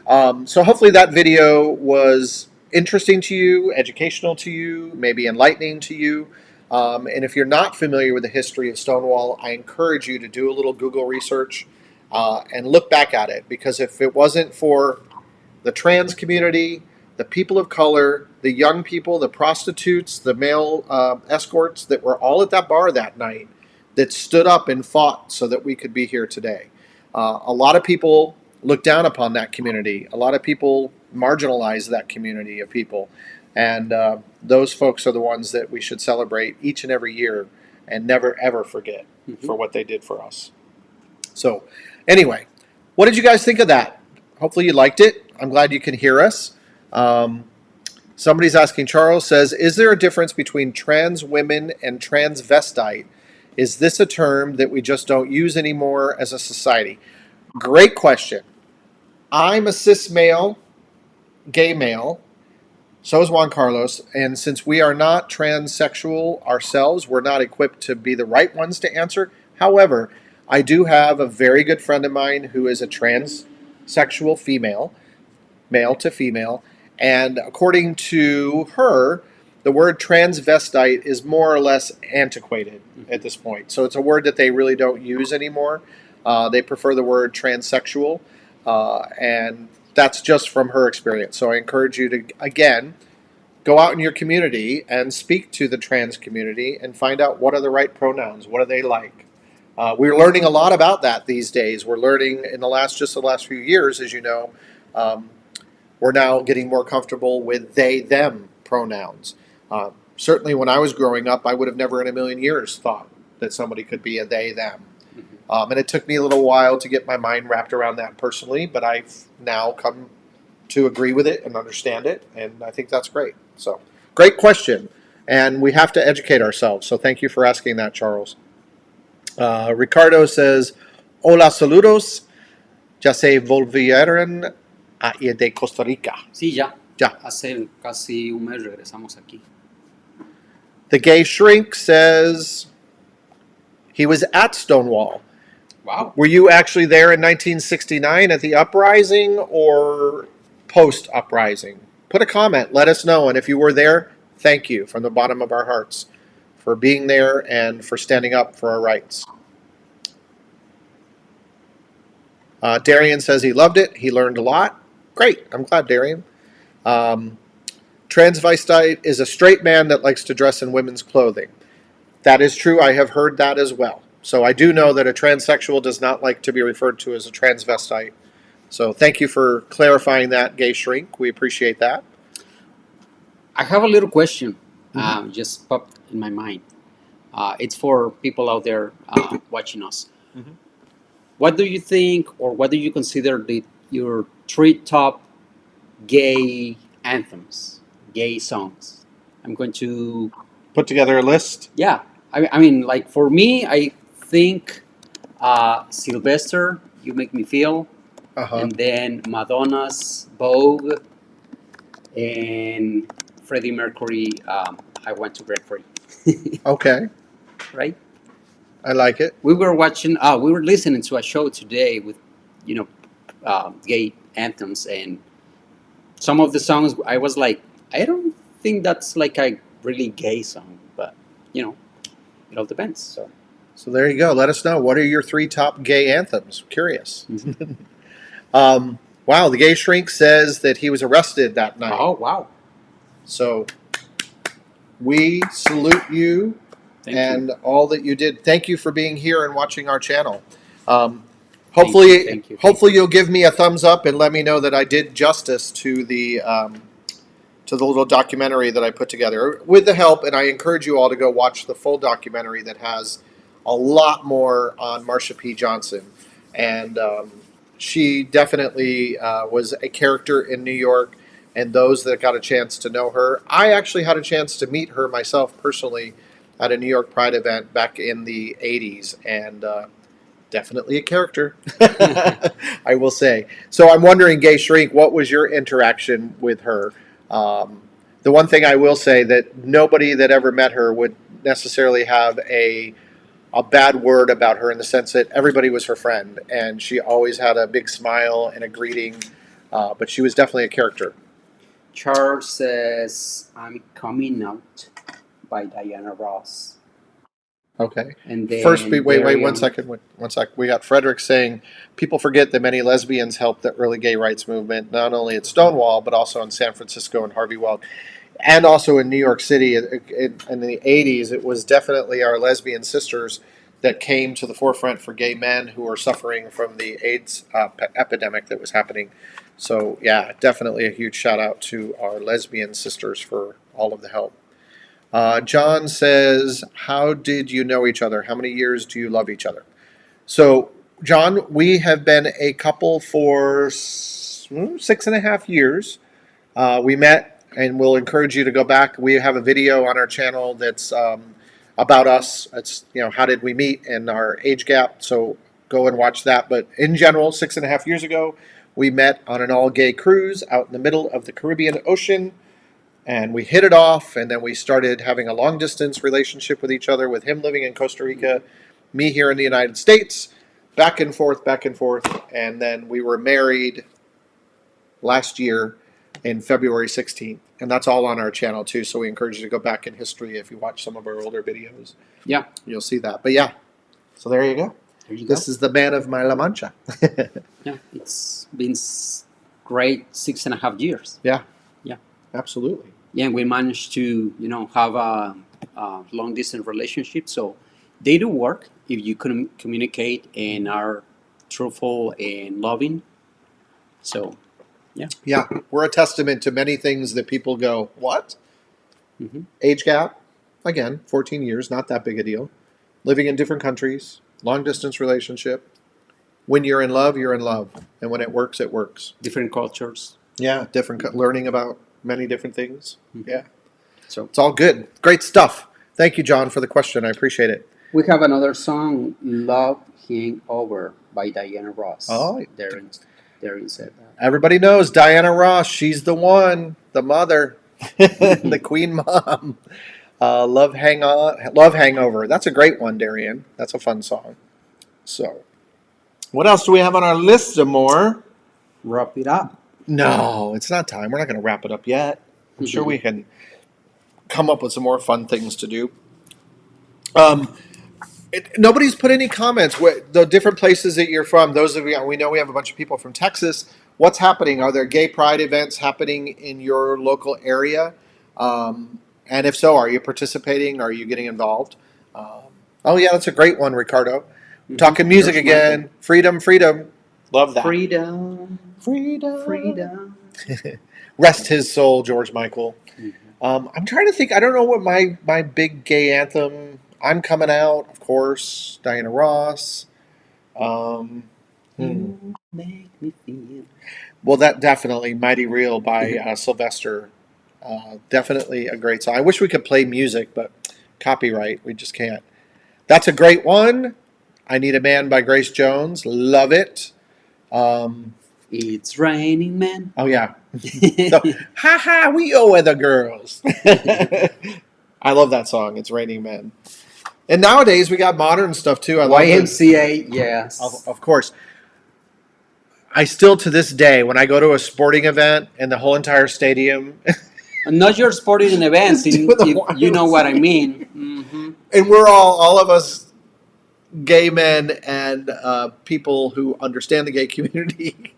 [SPEAKER 1] So hopefully that video was interesting to you, educational to you, maybe enlightening to you. And if you're not familiar with the history of Stonewall, I encourage you to do a little Google research and look back at it, because if it wasn't for the trans community, the people of color, the young people, the prostitutes, the male escorts that were all at that bar that night that stood up and fought so that we could be here today. A lot of people look down upon that community. A lot of people marginalize that community of people. And those folks are the ones that we should celebrate each and every year and never, ever forget for what they did for us. So anyway, what did you guys think of that? Hopefully you liked it. I'm glad you can hear us. Somebody's asking, Charles says, is there a difference between trans women and transvestite? Is this a term that we just don't use anymore as a society? Great question. I'm a cis male, gay male. So is Juan Carlos. And since we are not transsexual ourselves, we're not equipped to be the right ones to answer. However, I do have a very good friend of mine who is a transsexual female, male to female. And according to her, the word transvestite is more or less antiquated at this point. So it's a word that they really don't use anymore. They prefer the word transsexual. And that's just from her experience. So I encourage you to, again, go out in your community and speak to the trans community and find out what are the right pronouns. What do they like? We're learning a lot about that these days. We're learning in the last few years, as you know, we're now getting more comfortable with they, them pronouns. Certainly when I was growing up, I would have never in a million years thought that somebody could be a they, them. And it took me a little while to get my mind wrapped around that personally, but I've now come to agree with it and understand it, and I think that's great. So, great question, and we have to educate ourselves, so thank you for asking that, Charles. Ricardo says, hola, saludos, ya se volvieron de Costa Rica.
[SPEAKER 2] Sí, ya.
[SPEAKER 1] Ya.
[SPEAKER 2] Hace casi un mes regresamos aquí.
[SPEAKER 1] The Gay Shrink says he was at Stonewall.
[SPEAKER 2] Wow.
[SPEAKER 1] Were you actually there in 1969 at the uprising or post-uprising? Put a comment. Let us know. And if you were there, thank you from the bottom of our hearts for being there and for standing up for our rights. Darian says he loved it. He learned a lot. Great. I'm glad, Darian. Transvestite is a straight man that likes to dress in women's clothing. That is true. I have heard that as well. So I do know that a transsexual does not like to be referred to as a transvestite. So thank you for clarifying that, Gay Shrink. We appreciate that.
[SPEAKER 2] I have a little question just popped in my mind. It's for people out there watching us.
[SPEAKER 1] Mm-hmm.
[SPEAKER 2] What do you think, or what do you consider your 3 top gay anthems, gay songs? I'm going to
[SPEAKER 1] put together a list.
[SPEAKER 2] Yeah, I mean, like for me, I think Sylvester, You Make Me Feel, and then Madonna's Vogue, and Freddie Mercury, I Want to Break Free.
[SPEAKER 1] Okay.
[SPEAKER 2] Right?
[SPEAKER 1] I like it.
[SPEAKER 2] We were listening to a show today with, gay anthems, and some of the songs I was like, I don't think that's like a really gay song, but, it all depends.
[SPEAKER 1] So there you go. Let us know. What are your 3 top gay anthems? Curious.
[SPEAKER 2] Mm-hmm.
[SPEAKER 1] Wow, the Gay Shrink says that he was arrested that night.
[SPEAKER 2] Oh, wow.
[SPEAKER 1] So we salute you and all that you did. Thank you for being here and watching our channel. Hopefully, hopefully you'll give me a thumbs up and let me know that I did justice to the little documentary that I put together with the help. And I encourage you all to go watch the full documentary that has a lot more on Marsha P. Johnson. And she definitely was a character in New York. And those that got a chance to know her, I actually had a chance to meet her myself personally at a New York Pride event back in the 80s. And definitely a character, I will say. So I'm wondering, Gay Shrink, what was your interaction with her? The one thing I will say that nobody that ever met her would necessarily have a bad word about her, in the sense that everybody was her friend, and she always had a big smile and a greeting, but she was definitely a character.
[SPEAKER 2] Charles says, I'm coming out by Diana Ross.
[SPEAKER 1] Okay.
[SPEAKER 2] And then
[SPEAKER 1] first, wait, 1 second. 1 sec. We got Frederick saying, people forget that many lesbians helped the early gay rights movement, not only at Stonewall, but also in San Francisco and Harvey Weld, and also in New York City in the 80s. It was definitely our lesbian sisters that came to the forefront for gay men who were suffering from the AIDS epidemic that was happening. So, yeah, definitely a huge shout out to our lesbian sisters for all of the help. John says, how did you know each other? How many years do you love each other? So, John, we have been a couple for 6.5 years. We met, and we'll encourage you to go back. We have a video on our channel that's about us. It's, how did we meet and our age gap. So go and watch that. But in general, 6.5 years ago, we met on an all-gay cruise out in the middle of the Caribbean Ocean. And we hit it off, and then we started having a long-distance relationship with each other, with him living in Costa Rica, me here in the United States, back and forth, and then we were married last year in February 16th, and that's all on our channel, too, so we encourage you to go back in history. If you watch some of our older videos,
[SPEAKER 2] yeah,
[SPEAKER 1] you'll see that. But yeah, so there you go. This is the man of my La Mancha.
[SPEAKER 2] Yeah, it's been great 6.5 years.
[SPEAKER 1] Yeah.
[SPEAKER 2] Yeah.
[SPEAKER 1] Absolutely.
[SPEAKER 2] Yeah, we managed to, have a long-distance relationship. So they do work if you can communicate and are truthful and loving. So, yeah.
[SPEAKER 1] Yeah, we're a testament to many things that people go, what?
[SPEAKER 2] Mm-hmm.
[SPEAKER 1] Age gap, again, 14 years, not that big a deal. Living in different countries, long-distance relationship. When you're in love, you're in love. And when it works, it works.
[SPEAKER 2] Different cultures.
[SPEAKER 1] Yeah, learning about many different things.
[SPEAKER 2] Mm-hmm.
[SPEAKER 1] Yeah.
[SPEAKER 2] So
[SPEAKER 1] it's all good. Great stuff. Thank you, John, for the question. I appreciate it.
[SPEAKER 2] We have another song, Love Hangover by Diana Ross.
[SPEAKER 1] Oh,
[SPEAKER 2] Darren said that.
[SPEAKER 1] Everybody knows Diana Ross. She's the one, the mother, the queen mom. Love Hangover. That's a great one, Darian. That's a fun song. So, what else do we have on our list of more?
[SPEAKER 2] Wrap it up.
[SPEAKER 1] No, it's not time. We're not going to wrap it up yet. I'm sure we can come up with some more fun things to do. Nobody's put any comments. The different places that you're from, those of you, we know we have a bunch of people from Texas. What's happening? Are there gay pride events happening in your local area? And if so, are you participating? Are you getting involved? Oh, yeah, that's a great one, Ricardo. Mm-hmm. Talking music again. Freedom. Love that.
[SPEAKER 2] Freedom.
[SPEAKER 1] Rest his soul, George Michael. Mm-hmm. I'm trying to think. I don't know what my big gay anthem. I'm Coming Out, of course. Diana Ross.
[SPEAKER 2] You make me feel.
[SPEAKER 1] Well, that definitely Mighty Real by Sylvester. Definitely a great song. I wish we could play music, but copyright. We just can't. That's a great one. I Need a Man by Grace Jones. Love it.
[SPEAKER 2] It's Raining Men.
[SPEAKER 1] Oh, yeah. So, ha, we owe weather girls. I love that song. It's Raining Men. And nowadays, we got modern stuff, too. I
[SPEAKER 2] YMCA, yes.
[SPEAKER 1] Of course. I still, to this day, when I go to a sporting event and the whole entire stadium...
[SPEAKER 2] Not your sporting events, if you know what I mean. Mm-hmm.
[SPEAKER 1] And we're all of us gay men and people who understand the gay community,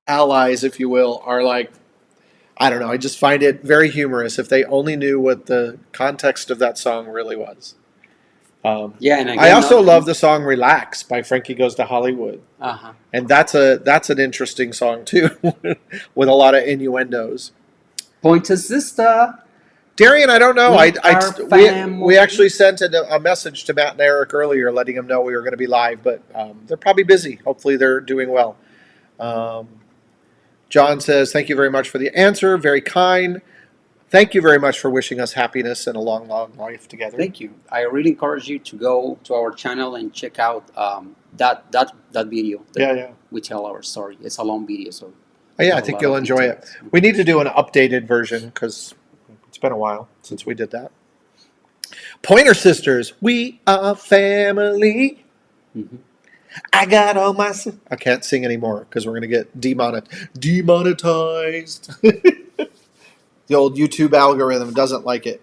[SPEAKER 1] allies, if you will, are like, I don't know. I just find it very humorous if they only knew what the context of that song really was.
[SPEAKER 2] Yeah, and again,
[SPEAKER 1] I also love the song "Relax" by Frankie Goes to Hollywood, and that's an interesting song too, with a lot of innuendos.
[SPEAKER 2] Pointer sister.
[SPEAKER 1] Darian, I don't know. We actually sent a message to Matt and Eric earlier, letting them know we were going to be live, but they're probably busy. Hopefully, they're doing well. John says, "Thank you very much for the answer. Very kind. Thank you very much for wishing us happiness and a long, long life together."
[SPEAKER 2] Thank you. I really encourage you to go to our channel and check out that video. We tell our story. It's a long video, so
[SPEAKER 1] I think you'll enjoy it. We need to do an updated version because it's been a while since we did that. Pointer Sisters, we are family. Mm-hmm. I got all my... I can't sing anymore because we're going to get demonetized. The old YouTube algorithm doesn't like it.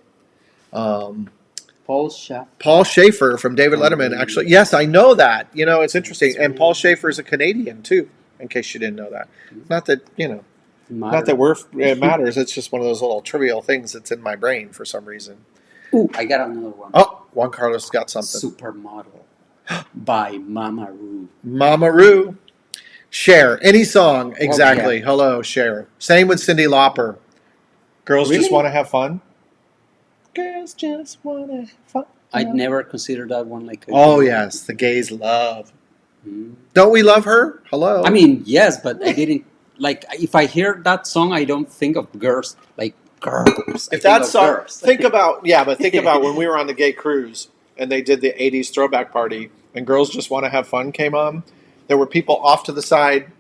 [SPEAKER 2] Paul Schaefer.
[SPEAKER 1] Paul Schaefer from David Letterman. Actually, yes, I know that. It's interesting. And Paul Schaefer is a Canadian, too, in case you didn't know that. Not that, not that it matters. It's just one of those little trivial things that's in my brain for some reason.
[SPEAKER 2] Ooh, I got another one.
[SPEAKER 1] Oh, Juan Carlos got something.
[SPEAKER 2] Supermodel by Mama Ru.
[SPEAKER 1] Mama Ru. Cher. Any song. Exactly. Hello, Cher. Same with Cyndi Lauper. Girls just want to have fun. Girls just want to have fun.
[SPEAKER 2] I'd never considered that one like.
[SPEAKER 1] Yes, the gays love. Don't we love her? Hello.
[SPEAKER 2] I mean, yes, but I didn't like. If I hear that song, I don't think of girls like girls.
[SPEAKER 1] If that song, think about when we were on the gay cruise and they did the '80s throwback party and Girls Just Want to Have Fun came on. There were people off to the side,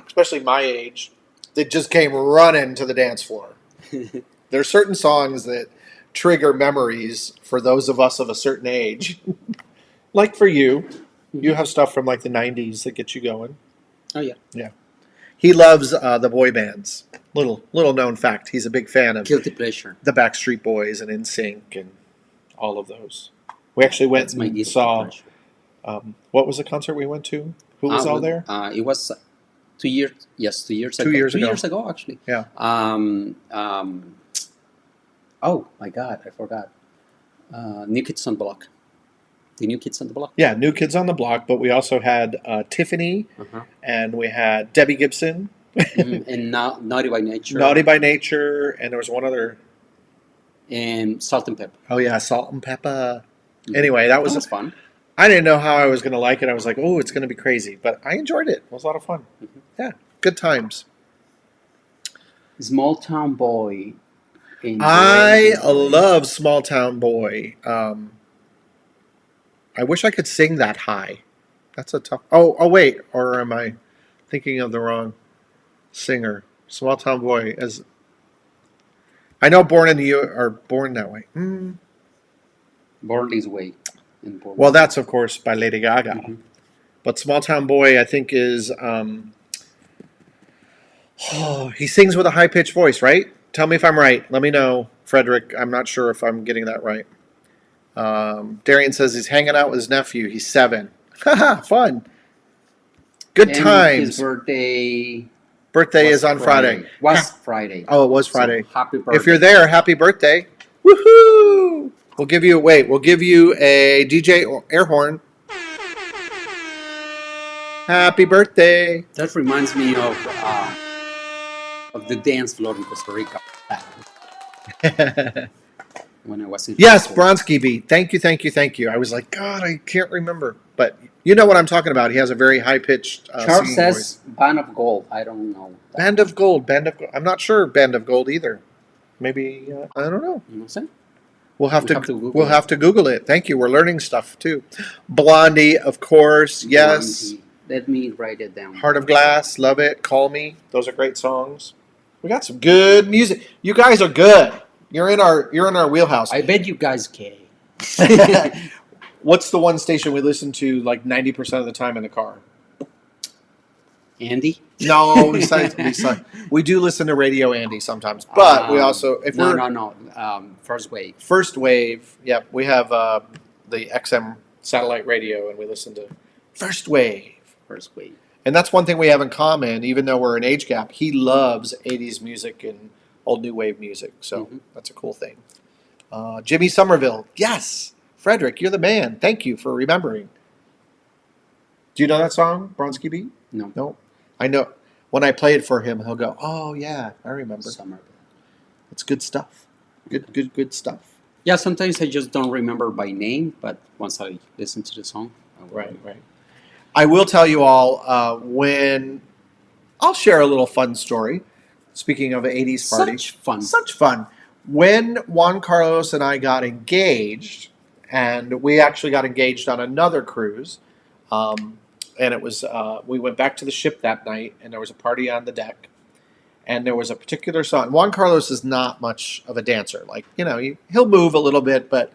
[SPEAKER 1] especially my age, that just came running to the dance floor. There are certain songs that trigger memories for those of us of a certain age. Like for you, you have stuff from like the 90s that get you going.
[SPEAKER 2] Oh, yeah.
[SPEAKER 1] Yeah. He loves the boy bands. Little known fact. He's a big fan of
[SPEAKER 2] Guilty Pleasure.
[SPEAKER 1] The Backstreet Boys and NSYNC and all of those. We actually went and saw... what was the concert we went to? Who was all there?
[SPEAKER 2] It was 2 years. Yes, 2 years ago.
[SPEAKER 1] 2 years ago.
[SPEAKER 2] 2 years ago, actually.
[SPEAKER 1] Yeah.
[SPEAKER 2] Oh my God, I forgot. New Kids on the Block. The New Kids on the Block.
[SPEAKER 1] Yeah, New Kids on the Block. But we also had Tiffany, and we had Debbie Gibson,
[SPEAKER 2] and Naughty by Nature.
[SPEAKER 1] Naughty by Nature, and there was one other.
[SPEAKER 2] And Salt and Pepper.
[SPEAKER 1] Oh yeah, Salt and Pepper. Anyway, that was
[SPEAKER 2] fun.
[SPEAKER 1] I didn't know how I was going to like it. I was like, oh, it's going to be crazy. But I enjoyed it. It was a lot of fun. Yeah, good times.
[SPEAKER 2] Small Town Boy.
[SPEAKER 1] I love Small Town Boy. I wish I could sing that high. That's a tough... Oh, wait. Or am I thinking of the wrong singer? Small Town Boy. I know Born in the U... Or Born That Way.
[SPEAKER 2] Born This Way.
[SPEAKER 1] Well, that's, of course, by Lady Gaga. But Small Town Boy, I think, is... he sings with a high-pitched voice, right? Tell me if I'm right. Let me know, Frederick. I'm not sure if I'm getting that right. Darian says he's hanging out with his nephew. He's 7. Haha, fun. Good times.
[SPEAKER 2] His birthday
[SPEAKER 1] is on Friday.
[SPEAKER 2] Was Friday.
[SPEAKER 1] Oh, it was Friday.
[SPEAKER 2] So, happy birthday.
[SPEAKER 1] If you're there, happy birthday. Woohoo! We'll give you a DJ air horn. Happy birthday.
[SPEAKER 2] That reminds me of the dance floor in Costa Rica. When I was in
[SPEAKER 1] Bronsky beat. Thank you. I was like, God, I can't remember. But you know what I'm talking about. He has a very high-pitched
[SPEAKER 2] Charles says
[SPEAKER 1] voice.
[SPEAKER 2] Band of Gold. I don't know.
[SPEAKER 1] Band of Gold. I'm not sure Band of Gold either. Maybe, I don't know.
[SPEAKER 2] You know what I'm saying?
[SPEAKER 1] We'll have to Google it. Thank you. We're learning stuff, too. Blondie, of course. Yes.
[SPEAKER 2] Blondie. Let me write it down.
[SPEAKER 1] Heart of Glass. Love it. Call Me. Those are great songs. We got some good music. You guys are good. You're in our wheelhouse.
[SPEAKER 2] I bet you guys can.
[SPEAKER 1] What's the one station we listen to like 90% of the time in the car?
[SPEAKER 2] Andy?
[SPEAKER 1] No, besides, we do listen to Radio Andy sometimes, but we also
[SPEAKER 2] First Wave.
[SPEAKER 1] First Wave. Yep, we have the XM satellite radio, and we listen to First Wave.
[SPEAKER 2] First Wave.
[SPEAKER 1] And that's one thing we have in common, even though we're an age gap. He loves 80s music and old new wave music. So that's a cool thing. Jimmy Somerville. Yes. Frederick, you're the man. Thank you for remembering. Do you know that song, Bronski Beat?
[SPEAKER 2] No.
[SPEAKER 1] No. I know. When I play it for him, he'll go, oh, yeah, I remember.
[SPEAKER 2] Summer.
[SPEAKER 1] It's good stuff. Good stuff.
[SPEAKER 2] Yeah, sometimes I just don't remember by name, but once I listen to the song, I will.
[SPEAKER 1] Right. I will tell you all when I'll share a little fun story. Speaking of 80s party. Such fun. When Juan Carlos and I got engaged, and we actually got engaged on another cruise, and it was we went back to the ship that night, and there was a party on the deck, and there was a particular song. Juan Carlos is not much of a dancer. Like, he'll move a little bit, but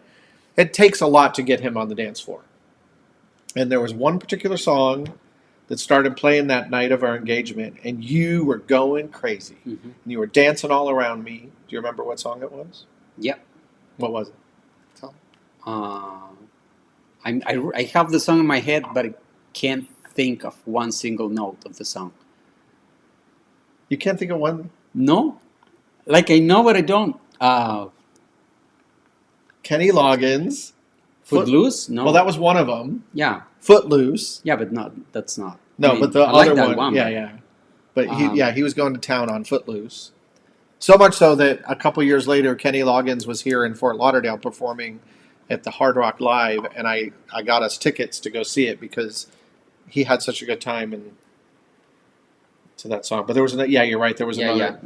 [SPEAKER 1] it takes a lot to get him on the dance floor. And there was one particular song that started playing that night of our engagement, and you were going crazy. And you were dancing all around me. Do you remember what song it was?
[SPEAKER 2] Yep.
[SPEAKER 1] What was it? Tell me.
[SPEAKER 2] I have the song in my head, but I can't think of one single note of the song.
[SPEAKER 1] You can't think of one?
[SPEAKER 2] No. Like, I know, but I don't.
[SPEAKER 1] Kenny Loggins.
[SPEAKER 2] Footloose? No.
[SPEAKER 1] Well, that was one of them.
[SPEAKER 2] Yeah.
[SPEAKER 1] Footloose.
[SPEAKER 2] Yeah, but that's not.
[SPEAKER 1] No, but the other one. Yeah. But he was going to town on Footloose. So much so that a couple years later, Kenny Loggins was here in Fort Lauderdale performing at the Hard Rock Live, and I got us tickets to go see it because he had such a good time to that song. But there was you're right. There was another.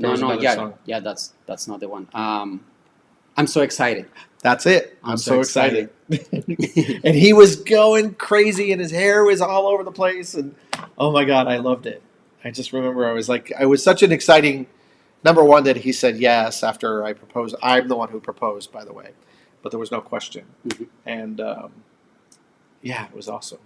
[SPEAKER 1] Song.
[SPEAKER 2] Yeah, that's not the one. I'm so excited.
[SPEAKER 1] That's it. I'm so excited. And he was going crazy, and his hair was all over the place, and oh my God, I loved it. I just remember I was such an exciting. Number one, that he said yes after I proposed. I'm the one who proposed, by the way, but there was no question. And it was awesome.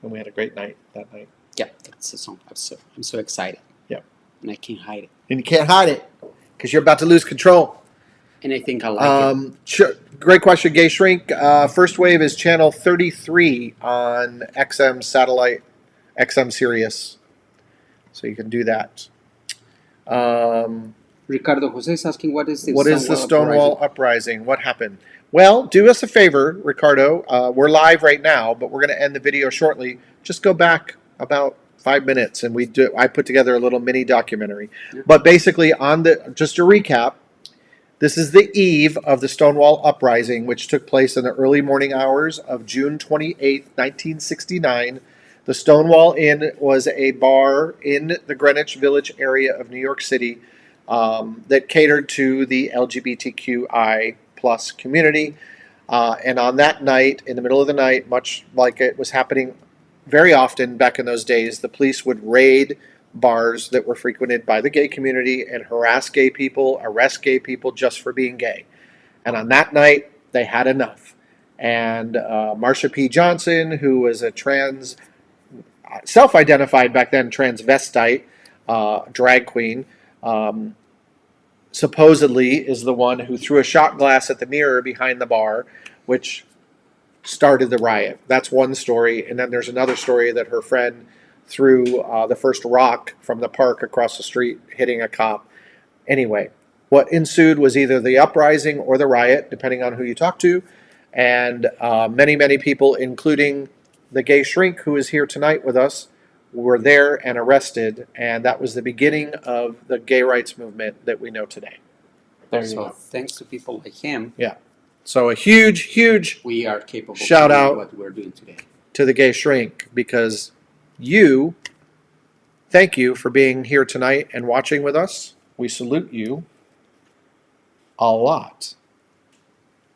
[SPEAKER 1] And we had a great night that night.
[SPEAKER 2] Yeah, that's the song. I'm so excited.
[SPEAKER 1] Yeah,
[SPEAKER 2] and I can't hide it.
[SPEAKER 1] And you can't hide it because you're about to lose control.
[SPEAKER 2] And I think I like it.
[SPEAKER 1] Sure. Great question, Gay Shrink. First wave is channel 33 on XM satellite, XM Sirius. So you can do that.
[SPEAKER 2] Ricardo Jose is asking, what is
[SPEAKER 1] the Stonewall Uprising? What happened? Well, do us a favor, Ricardo. We're live right now, but we're going to end the video shortly. Just go back about 5 minutes, and I put together a little mini documentary. Yeah. But basically, just to recap, this is the eve of the Stonewall Uprising, which took place in the early morning hours of June 28, 1969. The Stonewall Inn was a bar in the Greenwich Village area of New York City that catered to the LGBTQI plus community. And on that night, in the middle of the night, much like it was happening very often back in those days, the police would raid bars that were frequented by the gay community and harass gay people, arrest gay people just for being gay. And on that night, they had enough. And Marsha P. Johnson, who was a self-identified back then transvestite drag queen, supposedly is the one who threw a shot glass at the mirror behind the bar, which started the riot. That's one story. And then there's another story that her friend threw the first rock from the park across the street, hitting a cop. Anyway, what ensued was either the uprising or the riot, depending on who you talk to. And many, many people, including the Gay Shrink, who is here tonight with us, were there and arrested. And that was the beginning of the gay rights movement that we know today.
[SPEAKER 2] There you go. Thanks to people like him.
[SPEAKER 1] Yeah. So a huge
[SPEAKER 2] we are capable
[SPEAKER 1] shout out
[SPEAKER 2] what we're doing today
[SPEAKER 1] to the Gay Shrink, because thank you for being here tonight and watching with us. We salute you a lot.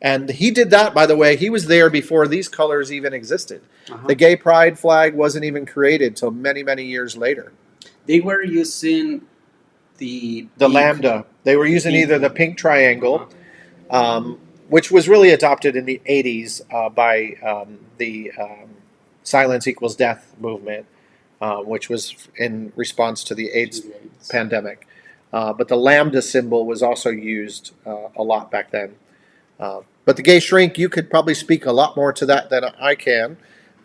[SPEAKER 1] And he did that, by the way. He was there before these colors even existed. The gay pride flag wasn't even created till many, many years later.
[SPEAKER 2] They were using the
[SPEAKER 1] lambda. They were using either the pink triangle, which was really adopted in the 80s by the Silence Equals Death movement, which was in response to the AIDS pandemic. But the lambda symbol was also used a lot back then. But the Gay Shrink, you could probably speak a lot more to that than I can.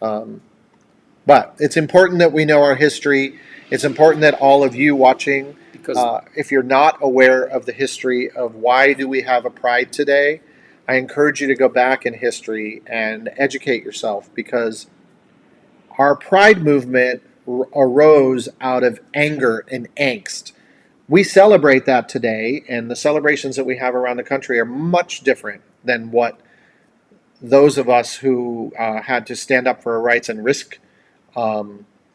[SPEAKER 1] But it's important that we know our history. It's important that all of you watching
[SPEAKER 2] because
[SPEAKER 1] if you're not aware of the history of why do we have a pride today, I encourage you to go back in history and educate yourself, because our pride movement arose out of anger and angst. We celebrate that today, and the celebrations that we have around the country are much different than what those of us who had to stand up for our rights and risk a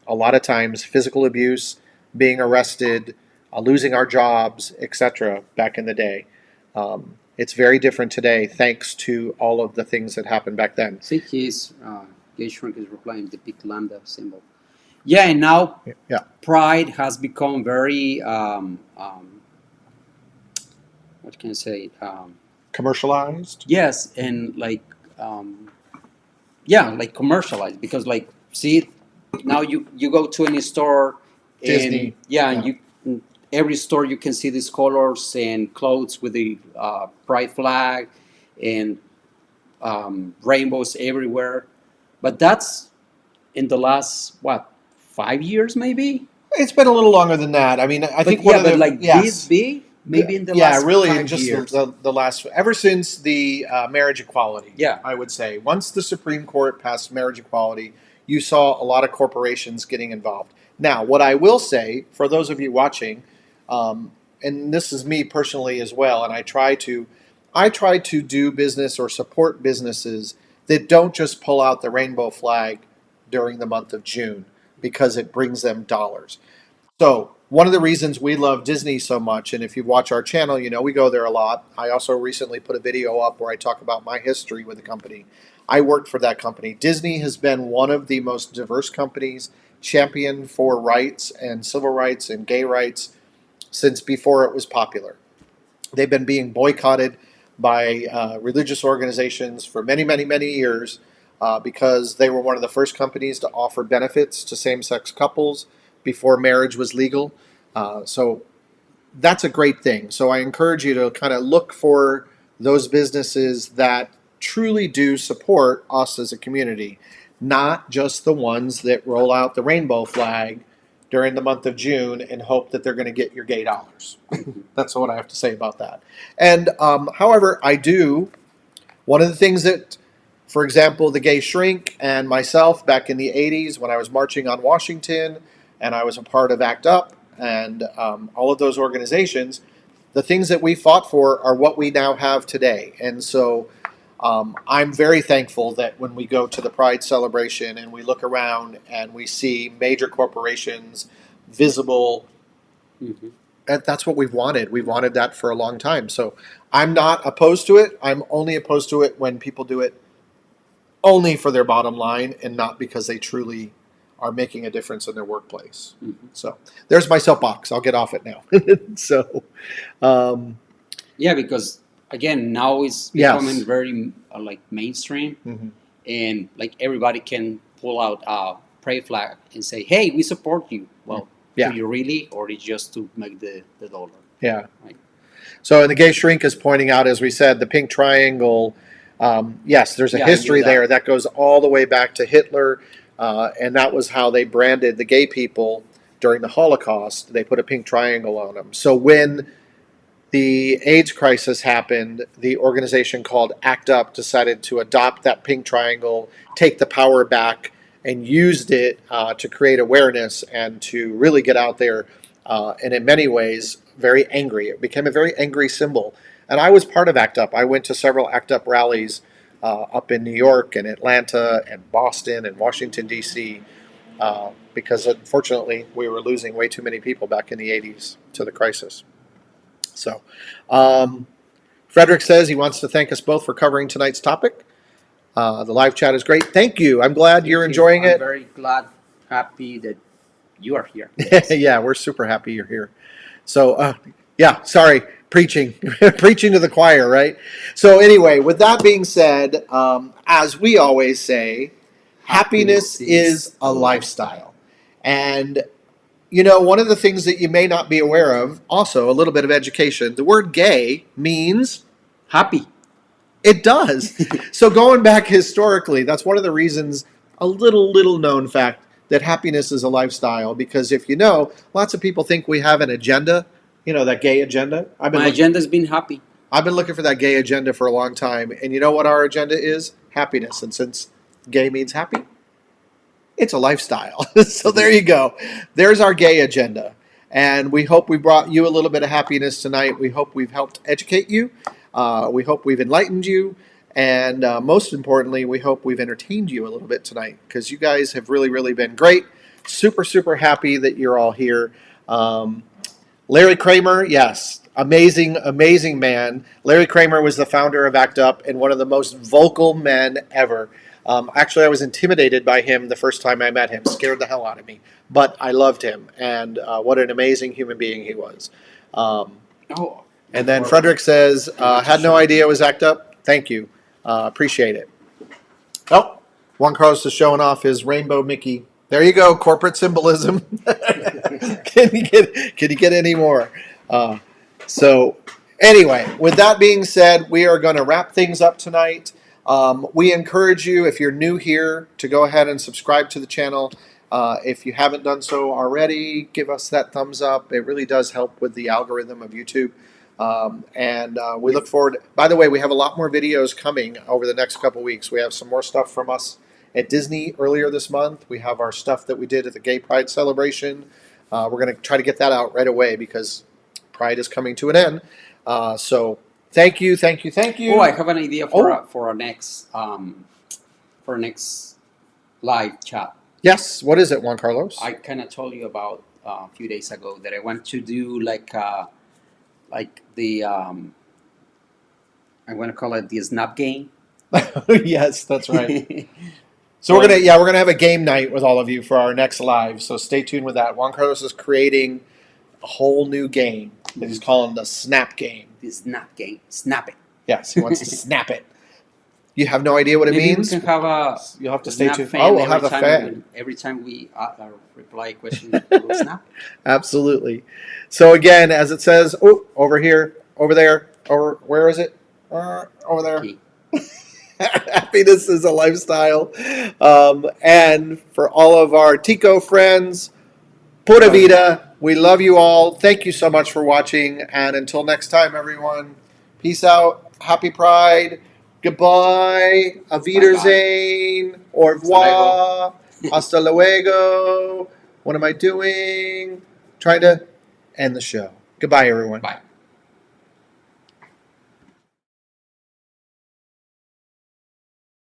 [SPEAKER 1] lot of times physical abuse, being arrested, losing our jobs, etc. back in the day. It's very different today thanks to all of the things that happened back then.
[SPEAKER 2] see his gay shrink is replying the big lambda symbol. Yeah, and now
[SPEAKER 1] Yeah.
[SPEAKER 2] pride has become very what can I say?
[SPEAKER 1] Commercialized?
[SPEAKER 2] Yes, and like yeah, like commercialized, because like see now you go to any store and
[SPEAKER 1] Disney.
[SPEAKER 2] yeah, and you every store you can see these colors and clothes with the pride flag and rainbows everywhere, but that's in the last 5 years maybe.
[SPEAKER 1] It's been a little longer than that. I mean, I think one of the
[SPEAKER 2] like this big maybe in the last
[SPEAKER 1] really
[SPEAKER 2] 5
[SPEAKER 1] in just
[SPEAKER 2] years.
[SPEAKER 1] the last, ever since the marriage equality.
[SPEAKER 2] Yeah.
[SPEAKER 1] I would say once the Supreme Court passed marriage equality, you saw a lot of corporations getting involved. Now, what I will say for those of you watching, and this is me personally as well, and I try to do business or support businesses that don't just pull out the rainbow flag during the month of June because it brings them dollars. So one of the reasons we love Disney so much, and if you watch our channel, you know we go there a lot. I also recently put a video up where I talk about my history with the company. I worked for that company. Disney has been one of the most diverse companies, championed for rights and civil rights and gay rights since before it was popular. They've been being boycotted by religious organizations for many, many, many years because they were one of the first companies to offer benefits to same-sex couples before marriage was legal. So that's a great thing. So I encourage you to kind of look for those businesses that truly do support us as a community, not just the ones that roll out the rainbow flag during the month of June and hope that they're going to get your gay dollars. That's what I have to say about that. And however, one of the things that, for example, the Gay Shrink and myself back in the 80s when I was marching on Washington and I was a part of ACT UP and all of those organizations, the things that we fought for are what we now have today. And so I'm very thankful that when we go to the Pride celebration and we look around and we see major corporations visible, that's what we've wanted. We've wanted that for a long time. So I'm not opposed to it. I'm only opposed to it when people do it only for their bottom line and not because they truly are making a difference in their workplace. So there's my soapbox. I'll get off it now. So
[SPEAKER 2] yeah, because again now it's becoming very like mainstream, and like everybody can pull out a pride flag and say, hey, we support you. Well, do you really, or it's just to make the dollar?
[SPEAKER 1] Yeah.
[SPEAKER 2] Right.
[SPEAKER 1] So the Gay Shrink is pointing out, as we said, the pink triangle. Yes, there's a history there that goes all the way back to Hitler, and that was how they branded the gay people during the Holocaust. They put a pink triangle on them. So when the AIDS crisis happened, the organization called ACT UP decided to adopt that pink triangle, take the power back, and used it to create awareness and to really get out there, and in many ways, very angry. It became a very angry symbol. And I was part of ACT UP. I went to several ACT UP rallies up in New York and Atlanta and Boston and Washington, D.C., because unfortunately we were losing way too many people back in the 80s to the crisis. So Frederick says he wants to thank us both for covering tonight's topic. The live chat is great. Thank you. I'm glad you're enjoying it.
[SPEAKER 2] I'm very glad, happy that you are here.
[SPEAKER 1] Yeah, we're super happy you're here. So, sorry, preaching to the choir, right? So anyway, with that being said, as we always say, happiness is a lifestyle. And, you know, one of the things that you may not be aware of, also a little bit of education, the word gay means
[SPEAKER 2] happy.
[SPEAKER 1] It does. So going back historically, that's one of the reasons, a little known fact, that happiness is a lifestyle. Because if you know, lots of people think we have an agenda that gay agenda.
[SPEAKER 2] My agenda's been happy.
[SPEAKER 1] I've been looking for that gay agenda for a long time. And you know what our agenda is? Happiness. And since gay means happy, it's a lifestyle. So there you go. There's our gay agenda. And we hope we brought you a little bit of happiness tonight. We hope we've helped educate you. We hope we've enlightened you. And most importantly, we hope we've entertained you a little bit tonight, because you guys have really, really been great. Super, super happy that you're all here. Larry Kramer, yes, amazing, amazing man. Larry Kramer was the founder of ACT UP and one of the most vocal men ever. Actually, I was intimidated by him the first time I met him. Scared the hell out of me. But I loved him, and what an amazing human being he was. And then Frederick says, had no idea it was ACT UP. Thank you. Appreciate it. Oh, Juan Carlos is showing off his rainbow Mickey. There you go, corporate symbolism. Can you get any more? So anyway, with that being said, we are going to wrap things up tonight. We encourage you, if you're new here, to go ahead and subscribe to the channel. If you haven't done so already, give us that thumbs up. It really does help with the algorithm of YouTube. And we look forward. By the way, we have a lot more videos coming over the next couple weeks. We have some more stuff from us at Disney earlier this month. We have our stuff that we did at the Gay Pride celebration. We're going to try to get that out right away because Pride is coming to an end. So thank you, thank you, thank you.
[SPEAKER 2] Oh, I have an idea for our next live chat.
[SPEAKER 1] Yes, what is it, Juan Carlos?
[SPEAKER 2] I kind of told you about a few days ago that I want to do like the I want to call it the snap game.
[SPEAKER 1] Yes, that's right. So we're gonna have a game night with all of you for our next live. So stay tuned with that. Juan Carlos is creating a whole new game that he's calling the Snap Game.
[SPEAKER 2] The snap game. Snap it.
[SPEAKER 1] Yes, he wants to snap it. You have no idea what it means?
[SPEAKER 2] We can have
[SPEAKER 1] You'll have to stay tuned.
[SPEAKER 2] We'll
[SPEAKER 1] have a fan.
[SPEAKER 2] Every time we reply a question, we'll snap.
[SPEAKER 1] Absolutely. So again, as it says, over here, over there, where is it? Over there.
[SPEAKER 2] Okay.
[SPEAKER 1] Happiness is a lifestyle. And for all of our Tico friends, Pura Vida, we love you all. Thank you so much for watching. And until next time, everyone, peace out. Happy Pride. Goodbye. Auf Wiedersehen. Au revoir. Hasta luego. What am I doing? Trying to end the show. Goodbye, everyone.
[SPEAKER 2] Bye.